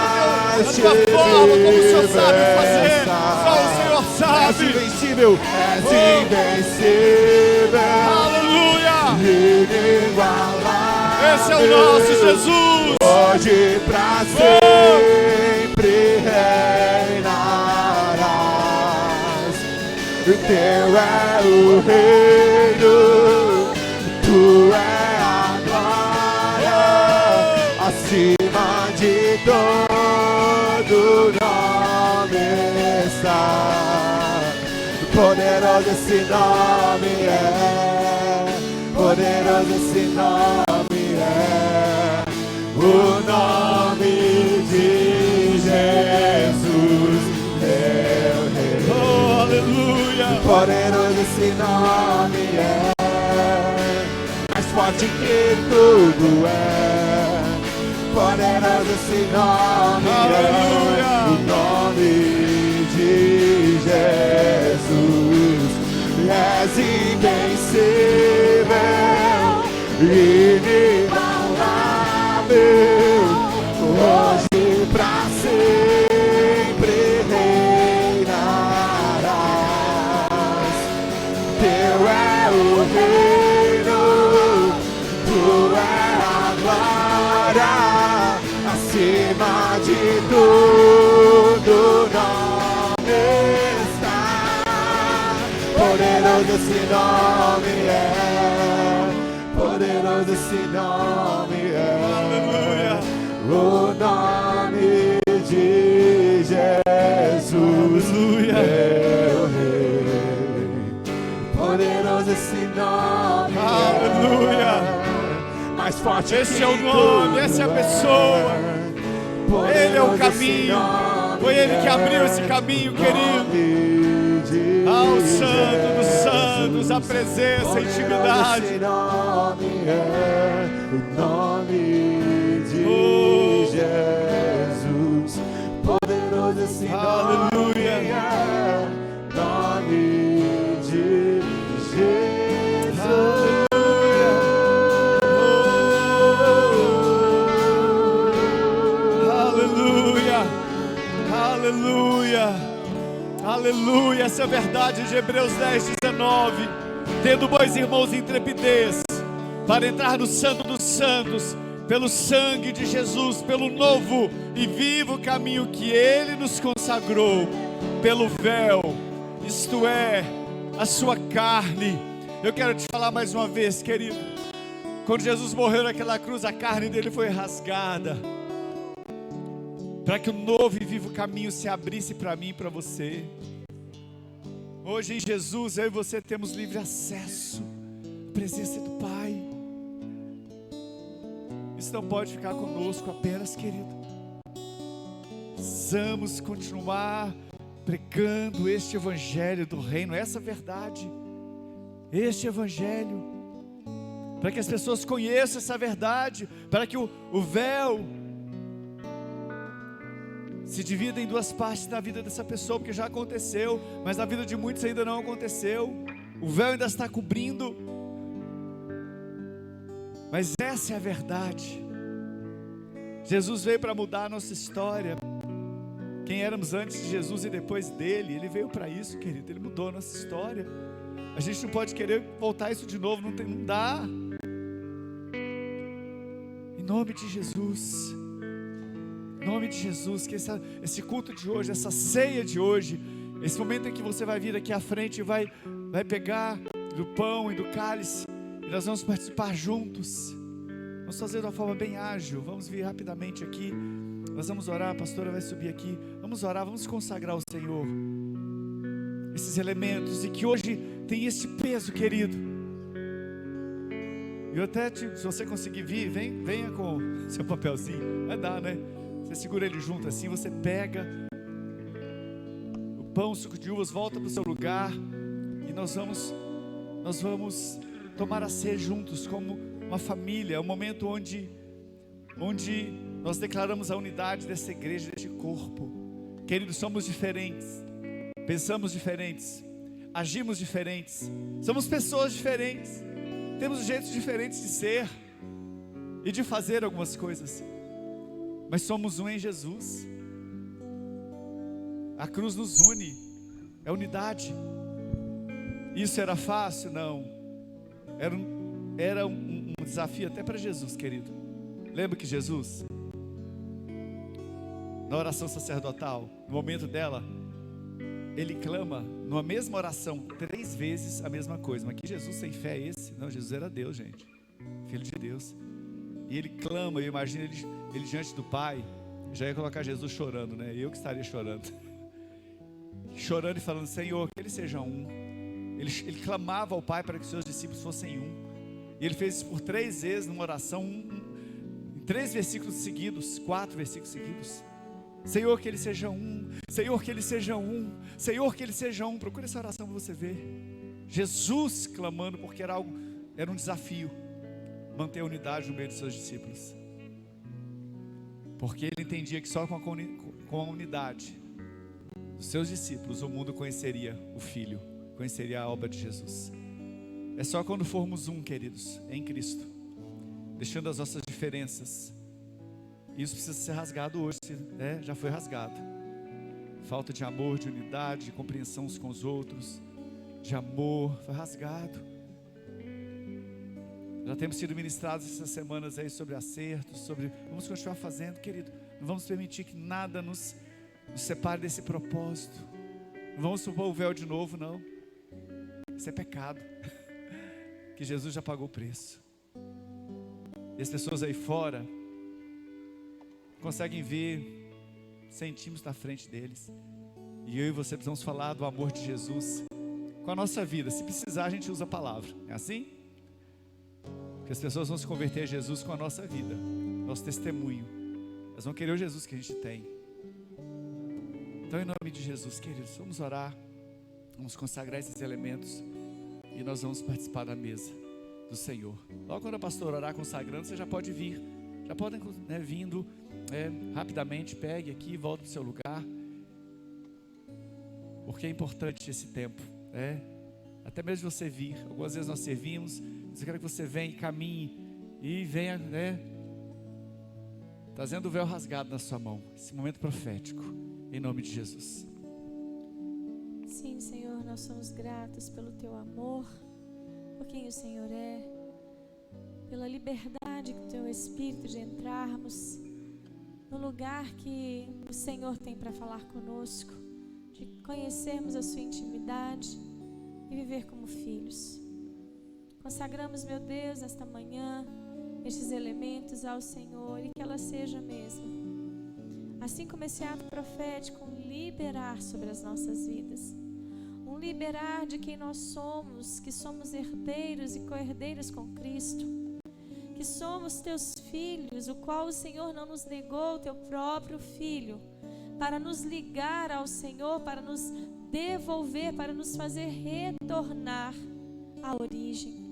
Deus, da tua forma, como o Senhor sabe fazer, só o Senhor sabe. És invencível, és invencível, Aleluia, inigualável. esse é o nosso Jesus. Hoje pra sempre reinarás. Teu é o reino, tu é a glória, acima de todo nome está. Poderoso esse nome é, poderoso esse nome é, o nome de Jesus, meu Rei. Oh, aleluia. Poderoso esse nome é, mais forte que tudo é. Poderoso esse nome Aleluia. é, o nome de Jesus. És invencível, inigualável, hoje pra sempre reinarás. Teu é o reino, tu é a glória, acima de tudo nome está. Poderoso esse nome é, poderoso esse nome é, o nome de Jesus, meu Rei. Poderoso esse nome Aleluia. é, mais forte Esse que é o nome, tudo essa é a pessoa. Ele é o caminho. Foi Ele que abriu esse caminho, querido. Ao Santo dos Santos, a presença, a intimidade. Esse nome é o nome de Jesus. Poderoso esse nome Aleluia. é nome de Jesus. Aleluia. Aleluia. Aleluia. Essa é a verdade de Hebreus 10:19. Tendo, pois, irmãos, intrepidez para entrar no Santo dos Santos pelo sangue de Jesus, pelo novo e vivo caminho que Ele nos consagrou, pelo véu, isto é, a sua carne. Eu quero te falar mais uma vez, querido, quando Jesus morreu naquela cruz, a carne dele foi rasgada, para que o novo e vivo caminho se abrisse para mim e para você. Hoje em Jesus, eu e você temos livre acesso à presença do Pai. Isso não pode ficar conosco apenas, querido. Precisamos continuar pregando este evangelho do reino, essa verdade, este evangelho, para que as pessoas conheçam essa verdade, para que o véu se divida em duas partes na vida dessa pessoa, porque já aconteceu, mas na vida de muitos ainda não aconteceu. O véu ainda está cobrindo, mas essa é a verdade. Jesus veio para mudar a nossa história. Quem éramos antes de Jesus e depois dele, Ele veio para isso, querido. Ele mudou a nossa história. A gente não pode querer voltar isso de novo, não dá. Em nome de Jesus, em nome de Jesus, que esse culto de hoje, essa ceia de hoje, esse momento em que você vai vir aqui à frente e vai pegar do pão e do cálice, e nós vamos participar juntos. Vamos fazer de uma forma bem ágil. Vamos vir rapidamente aqui. Nós vamos orar, a pastora vai subir aqui. Vamos orar, vamos consagrar ao Senhor esses elementos, e que hoje tem esse peso, querido. Eu até, se você conseguir vir, venha com seu papelzinho. Vai dar, né? Você segura ele junto assim, você pega o pão, o suco de uvas, volta para o seu lugar, e nós vamos tomar a ceia juntos, como uma família. É um momento onde nós declaramos a unidade dessa igreja, deste corpo. Queridos, somos diferentes, pensamos diferentes, agimos diferentes, somos pessoas diferentes, temos jeitos diferentes de ser e de fazer algumas coisas, mas somos um em Jesus. A cruz nos une, é unidade. Isso era fácil? Não. Era um desafio até para Jesus, querido. Lembra que Jesus, na oração sacerdotal, no momento dela, ele clama numa mesma oração 3 vezes a mesma coisa. Mas que Jesus sem fé é esse? Não, Jesus era Deus, gente, Filho de Deus. E ele clama, eu imagino ele diante do Pai. Já ia colocar Jesus chorando, né? Eu que estaria chorando. Chorando e falando: Senhor, que eles sejam um. Ele clamava ao Pai para que os seus discípulos fossem um. E ele fez isso por 3 vezes numa oração, em 3 versículos seguidos, 4 versículos seguidos. Senhor, que eles sejam um. Senhor, que eles sejam um. Senhor, que eles sejam um. Procure essa oração para você ver. Jesus clamando, porque era um desafio manter a unidade no meio dos seus discípulos, porque ele entendia que só com a unidade dos seus discípulos o mundo conheceria o Filho, conheceria a obra de Jesus. É só quando formos um, queridos, em Cristo, deixando as nossas diferenças. Isso precisa ser rasgado hoje, né? Já foi rasgado. Falta de amor, de unidade, de compreensão uns com os outros, de amor, foi rasgado. Já temos sido ministrados essas semanas aí sobre acertos, vamos continuar fazendo, querido. Não vamos permitir que nada nos separe desse propósito. Não vamos supor o véu de novo, não. Isso é pecado. Que Jesus já pagou o preço. E as pessoas aí fora conseguem ver, sentimos na frente deles. E eu e você precisamos falar do amor de Jesus com a nossa vida. Se precisar, a gente usa a palavra. É assim? Que as pessoas vão se converter a Jesus com a nossa vida, nosso testemunho. Elas vão querer o Jesus que a gente tem. Então, em nome de Jesus, queridos, vamos orar, vamos consagrar esses elementos e nós vamos participar da mesa do Senhor. Logo quando a pastora orar consagrando, você já pode vir, já podem, né, vindo rapidamente, pegue aqui, volte para o seu lugar, porque é importante esse tempo, até mesmo você vir. Algumas vezes nós servimos, mas eu quero que você venha e caminhe e venha, trazendo o véu rasgado na sua mão, esse momento profético, em nome de Jesus. Sim, Senhor, nós somos gratos pelo Teu amor, por quem o Senhor é, pela liberdade do Teu Espírito de entrarmos no lugar que o Senhor tem para falar conosco, de conhecermos a Sua intimidade e viver como filhos. Consagramos, meu Deus, nesta manhã, estes elementos ao Senhor e que ela seja mesmo, assim como esse ato profético, um liberar sobre as nossas vidas, um liberar de quem nós somos, que somos herdeiros e co-herdeiros com Cristo, que somos Teus filhos, o qual o Senhor não nos negou o Teu próprio Filho, para nos ligar ao Senhor, para nos devolver, para nos fazer retornar à origem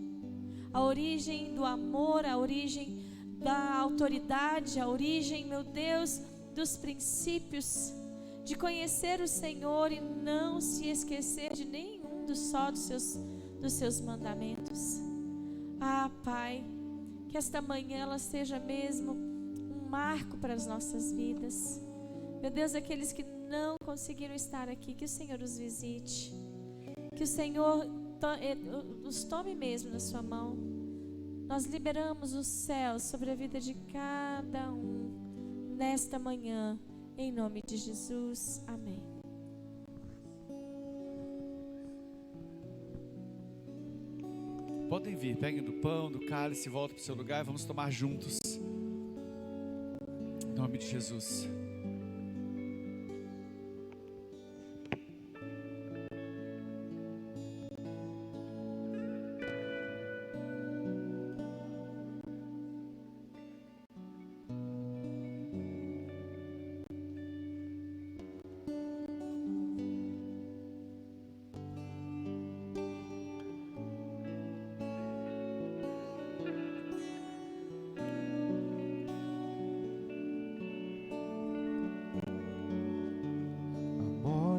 do amor, a origem da autoridade, a origem, meu Deus, dos princípios, de conhecer o Senhor e não se esquecer de nenhum dos seus mandamentos. Ah, Pai, que esta manhã ela seja mesmo um marco para as nossas vidas. Meu Deus, aqueles que não conseguiram estar aqui, que o Senhor os visite, que o Senhor os tome mesmo na sua mão. Nós liberamos os céus sobre a vida de cada um nesta manhã, em nome de Jesus, amém. Podem vir, peguem do pão, do cálice, voltem para o seu lugar e vamos tomar juntos. Em nome de Jesus.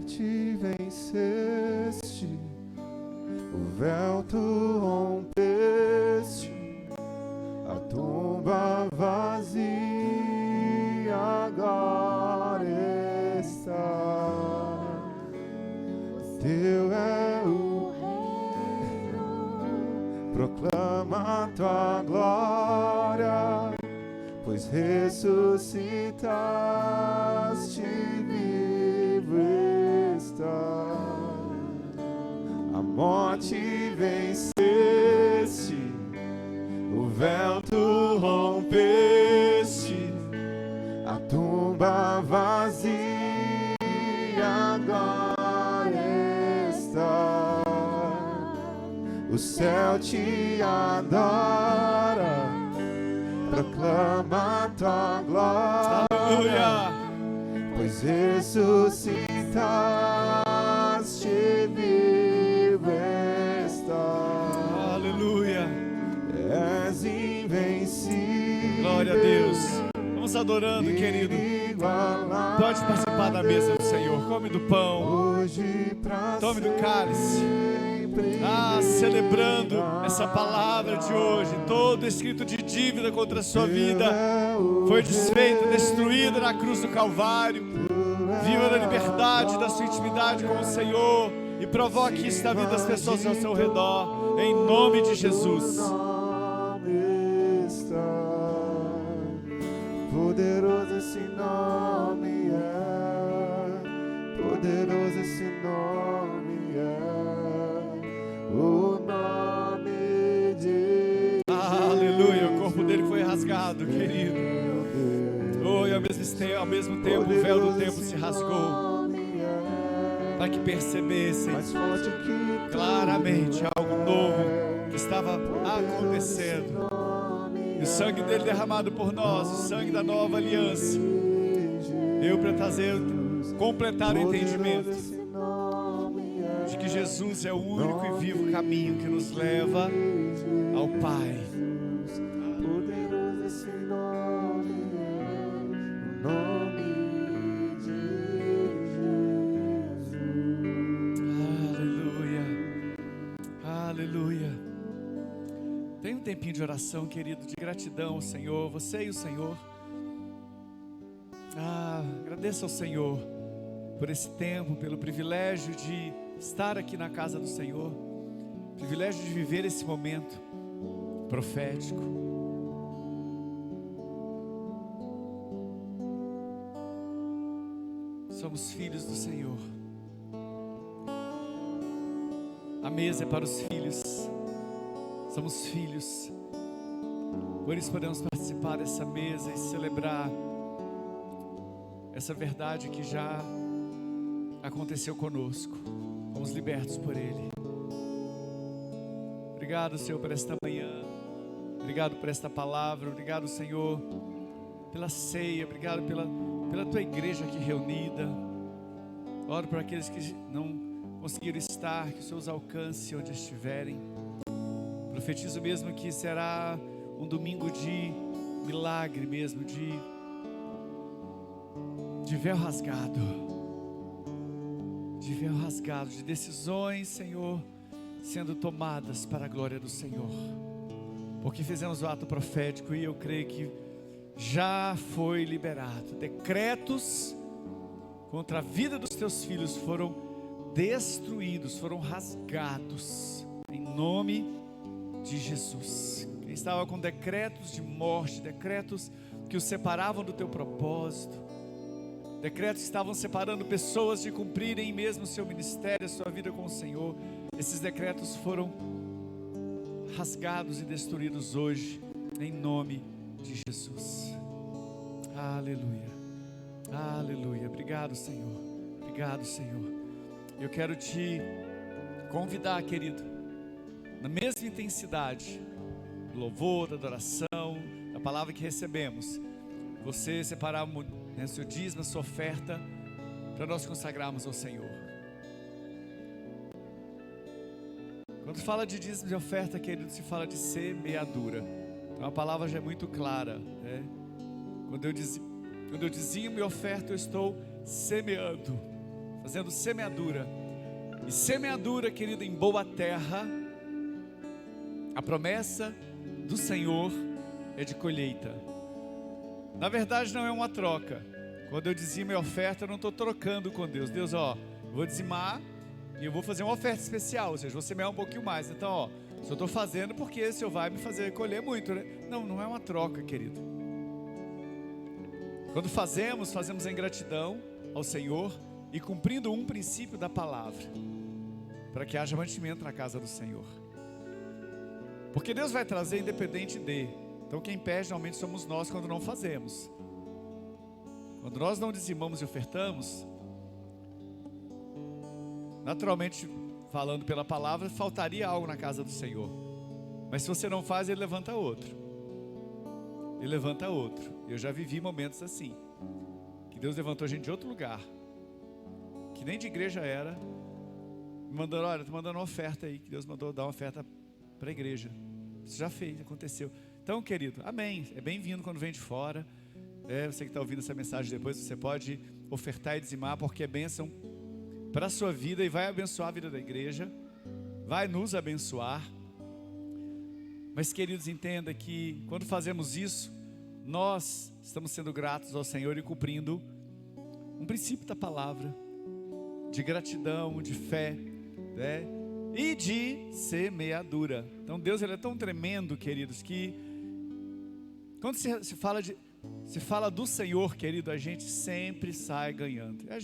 Te venceste, o véu tu rompeste, a tumba vazia agora está. Teu é o reino, proclama tua glória, pois ressuscitaste, vivo a morte venceste, o véu tu rompeste, a tumba vazia agora está. O céu te adora, proclama tua glória. Aleluia! Pois ressuscitaste, vivo está. Aleluia! És invencível. Glória a Deus. Vamos adorando, querido. Pode participar da mesa do Senhor. Come do pão, tome do cálice. Celebrando essa palavra de hoje. Todo escrito de dívida contra a sua vida foi desfeito, destruído na cruz do Calvário. Viva na liberdade da sua intimidade com o Senhor e provoque isso na vida das pessoas ao seu redor, em nome de Jesus. Poderoso esse nome é, poderoso esse nome é, o nome de Aleluia, o corpo dele foi rasgado, querido. Oh, e ao mesmo tempo o véu do tempo se rasgou, para que percebessem claramente algo novo que estava acontecendo. E o sangue dele derramado por nós, o sangue da nova aliança, veio para completar o entendimento de que Jesus é o único e vivo caminho que nos leva ao Pai. poderoso esse nome é, o nome de Jesus. Aleluia, aleluia. Tem um tempinho de oração, querido, de gratidão ao Senhor, você e o Senhor. Agradeça ao Senhor por esse tempo, pelo privilégio de estar aqui na casa do Senhor, privilégio de viver esse momento. profético. Somos filhos do Senhor. A mesa é para os filhos. Somos filhos. Por isso podemos participar dessa mesa e celebrar essa verdade que já aconteceu conosco. Fomos libertos por Ele. Obrigado, Senhor, por esta manhã. Obrigado por esta palavra. Obrigado, Senhor, pela ceia. Obrigado pela Tua igreja aqui reunida. Oro por aqueles que não conseguiram estar, que o Senhor os alcance onde estiverem. Profetizo mesmo que será um domingo de milagre mesmo, de véu rasgado. De véu rasgado, de decisões, Senhor, sendo tomadas para a glória do Senhor. Porque fizemos o ato profético e eu creio que já foi liberado. Decretos contra a vida dos teus filhos foram destruídos, foram rasgados, em nome de Jesus. Quem estava com decretos de morte, decretos que os separavam do teu propósito, decretos que estavam separando pessoas de cumprirem mesmo o seu ministério, a sua vida com o Senhor, esses decretos foram rasgados e destruídos hoje, em nome de Jesus. Aleluia, aleluia. Obrigado, Senhor. Obrigado, Senhor. Eu quero te convidar, querido, na mesma intensidade do louvor, da adoração, da palavra que recebemos, você separar o seu dízimo, a sua oferta, para nós consagrarmos ao Senhor. Quando fala de dízimo e oferta, querido, se fala de semeadura. Então a palavra já é muito clara, né? Quando eu dizimo e oferta, eu estou semeando, fazendo semeadura. E semeadura, querido, em boa terra, a promessa do Senhor é de colheita. Na verdade não é uma troca. Quando eu dizimo e oferta, eu não estou trocando com Deus. Deus, vou dizimar e eu vou fazer uma oferta especial, ou seja, vou semear um pouquinho mais. Então, se eu estou fazendo, porque o Senhor vai me fazer colher muito, né? Não é uma troca, querido. Quando fazemos em gratidão ao Senhor e cumprindo um princípio da palavra, para que haja mantimento na casa do Senhor. Porque Deus vai trazer independente de. Então quem perde normalmente somos nós quando não fazemos. Quando nós não dizimamos e ofertamos, naturalmente, falando pela palavra, faltaria algo na casa do Senhor. Mas se você não faz, Ele levanta outro. Ele levanta outro. Eu já vivi momentos assim, que Deus levantou gente de outro lugar, que nem de igreja era, me mandando, olha, estou mandando uma oferta aí, que Deus mandou dar uma oferta para a igreja. Isso já fez, aconteceu. Então, querido, amém, é bem-vindo quando vem de fora. Você que está ouvindo essa mensagem depois, você pode ofertar e dizimar, porque é bênção para a sua vida e vai abençoar a vida da igreja, vai nos abençoar. Mas, queridos, entenda que quando fazemos isso, nós estamos sendo gratos ao Senhor e cumprindo um princípio da palavra, de gratidão, de fé, né? E de semeadura. Então Deus, Ele é tão tremendo, queridos, que quando se fala do Senhor, querido, a gente sempre sai ganhando. É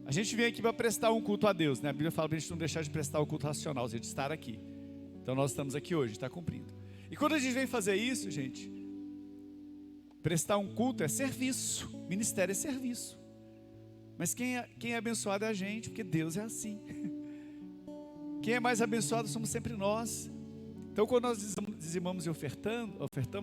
a gente vem aqui para prestar um culto a Deus, né? A Bíblia fala para a gente não deixar de prestar o culto racional, ou seja, de estar aqui. Então nós estamos aqui hoje, está cumprindo. E quando a gente vem fazer isso, gente, prestar um culto é serviço, ministério é serviço. Mas quem é abençoado é a gente, porque Deus é assim. Quem é mais abençoado somos sempre nós. Então quando nós dizimamos e ofertamos,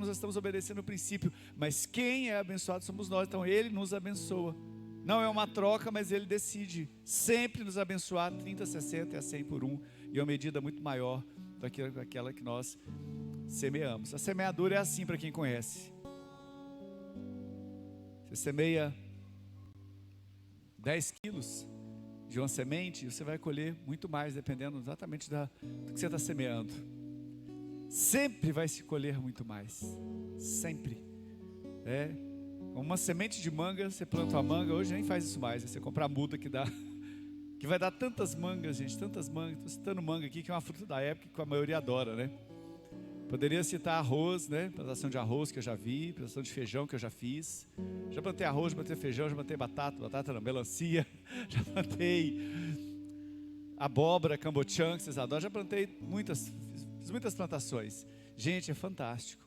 nós estamos obedecendo o princípio. Mas quem é abençoado somos nós, então Ele nos abençoa. Não é uma troca, mas Ele decide sempre nos abençoar 30, 60 e a 100 por um. E é uma medida muito maior do que aquela que nós semeamos. A semeadura é assim para quem conhece. Você semeia 10 quilos de uma semente, você vai colher muito mais, dependendo exatamente do que você está semeando. Sempre vai se colher muito mais. Sempre. Uma semente de manga, você planta uma manga, hoje nem faz isso mais, você compra a muda que vai dar tantas mangas, gente, tantas mangas. Estou citando manga aqui, que é uma fruta da época que a maioria adora, né? Poderia citar arroz, né? Plantação de arroz que eu já vi, plantação de feijão que eu já fiz. Já plantei arroz, já plantei feijão, já plantei batata não, melancia, já plantei abóbora, cambotiã, que vocês adoram. Já plantei fiz muitas plantações. Gente, é fantástico.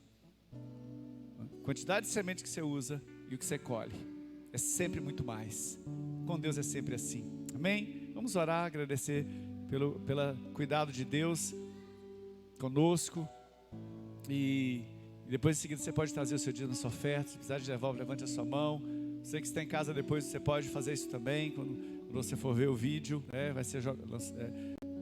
A quantidade de semente que você usa e o que você colhe é sempre muito mais. Com Deus é sempre assim. Amém? Vamos orar, agradecer pelo cuidado de Deus conosco. E depois em seguida você pode trazer o seu dízimo, a sua oferta. Se precisar de devolve, levante a sua mão. Você que está em casa depois, você pode fazer isso também. Quando você for ver o vídeo, vai ser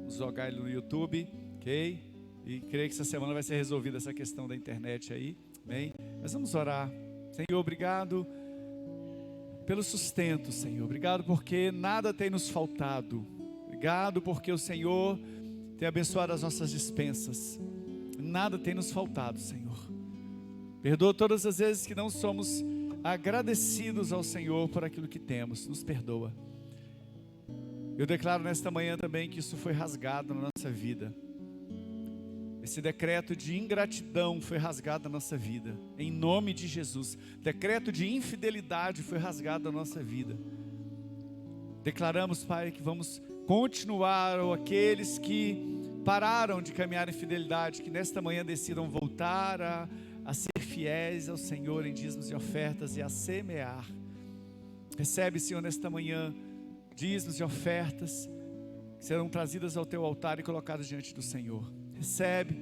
jogar ele no YouTube, ok? E creio que essa semana vai ser resolvida essa questão da internet aí, amém? Mas vamos orar. Senhor, obrigado pelo sustento, Senhor. Obrigado porque nada tem nos faltado. Obrigado porque o Senhor tem abençoado as nossas despensas. Nada tem nos faltado, Senhor. Perdoa todas as vezes que não somos agradecidos ao Senhor por aquilo que temos. Nos perdoa. Eu declaro nesta manhã também que isso foi rasgado na nossa vida. Esse decreto de ingratidão foi rasgado na nossa vida. Em nome de Jesus. Decreto de infidelidade foi rasgado na nossa vida. Declaramos, Pai, que vamos continuar, ou aqueles que pararam de caminhar em fidelidade, que nesta manhã decidam voltar a ser fiéis ao Senhor em dízimos e ofertas e a semear. Recebe, Senhor, nesta manhã dízimos e ofertas que serão trazidas ao teu altar e colocadas diante do Senhor. Recebe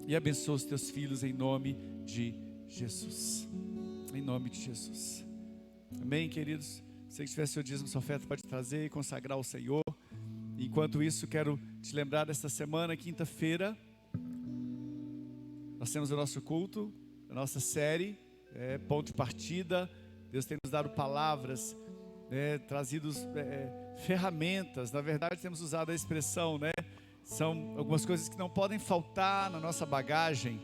e abençoa os teus filhos em nome de Jesus. Em nome de Jesus. Amém, queridos? Se você tiver seu dízimo, sua oferta, pode trazer e consagrar ao Senhor. Enquanto isso, quero te lembrar desta semana, quinta-feira, nós temos o nosso culto, a nossa série, ponto de partida. Deus tem nos dado palavras, trazido ferramentas. Na verdade, temos usado a expressão, são algumas coisas que não podem faltar na nossa bagagem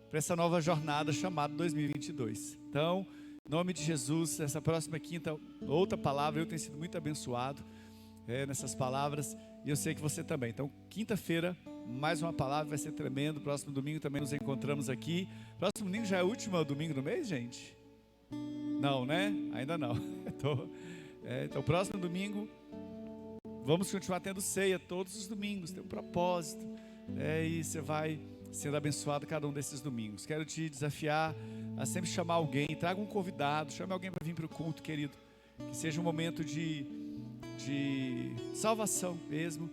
para essa nova jornada chamada 2022. Então, em nome de Jesus, essa próxima quinta, outra palavra, eu tenho sido muito abençoado nessas palavras, e eu sei que você também. Então, quinta-feira, mais uma palavra, vai ser tremendo. Próximo domingo também nos encontramos aqui. Próximo domingo já é o último domingo do mês, gente? Não, né? Ainda não. Então, próximo domingo, vamos continuar tendo ceia todos os domingos, tem um propósito, e você vai sendo abençoado cada um desses domingos. Quero te desafiar a sempre chamar alguém, traga um convidado, chame alguém para vir para o culto, querido, que seja um momento de salvação mesmo.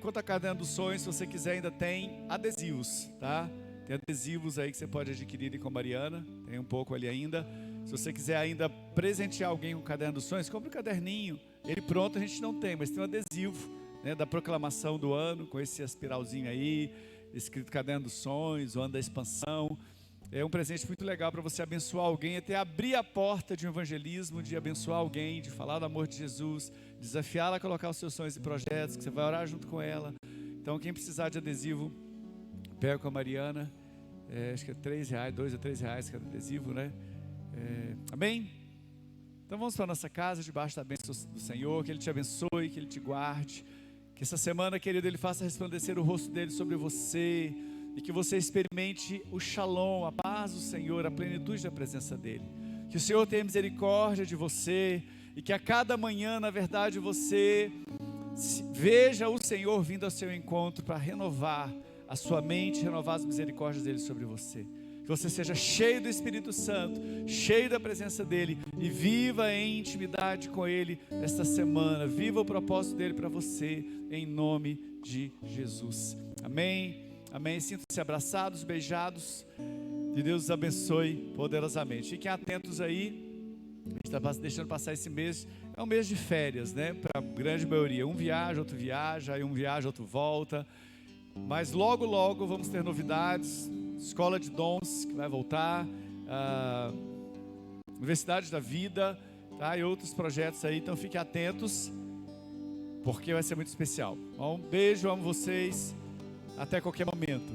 Quanto a Caderno dos Sonhos, se você quiser, ainda tem adesivos, tá? Tem adesivos aí que você pode adquirir com a Mariana, tem um pouco ali ainda. Se você quiser ainda presentear alguém com o Caderno dos Sonhos, compre um caderninho. Ele pronto a gente não tem, mas tem um adesivo, da proclamação do ano, com esse aspiralzinho aí, escrito Caderno dos Sonhos, o ano da expansão. É um presente muito legal para você abençoar alguém, até abrir a porta de um evangelismo, de abençoar alguém, de falar do amor de Jesus, desafiá-la a colocar os seus sonhos e projetos, que você vai orar junto com ela. Então, quem precisar de adesivo, pega com a Mariana. Acho que é R$3, R$2 a R$3 cada adesivo, amém? Então vamos para a nossa casa, debaixo da bênção do Senhor. Que Ele te abençoe, que Ele te guarde. Que essa semana, querido, Ele faça resplandecer o rosto dEle sobre você. E que você experimente o shalom, a paz do Senhor, a plenitude da presença dEle. Que o Senhor tenha misericórdia de você. E que a cada manhã, na verdade, você veja o Senhor vindo ao seu encontro para renovar a sua mente, renovar as misericórdias dEle sobre você. Que você seja cheio do Espírito Santo, cheio da presença dEle e viva em intimidade com Ele esta semana. Viva o propósito dEle para você, em nome de Jesus. Amém, amém. Sintam-se abraçados, beijados. Que Deus os abençoe poderosamente. Fiquem atentos aí. A gente está deixando passar esse mês. É um mês de férias, para a grande maioria. Um viaja, outro viaja, aí um viaja, outro volta. Mas logo, logo vamos ter novidades. Escola de Dons, que vai voltar, Universidade da Vida, tá? E outros projetos aí, então fiquem atentos, porque vai ser muito especial. Um beijo, amo vocês, até qualquer momento.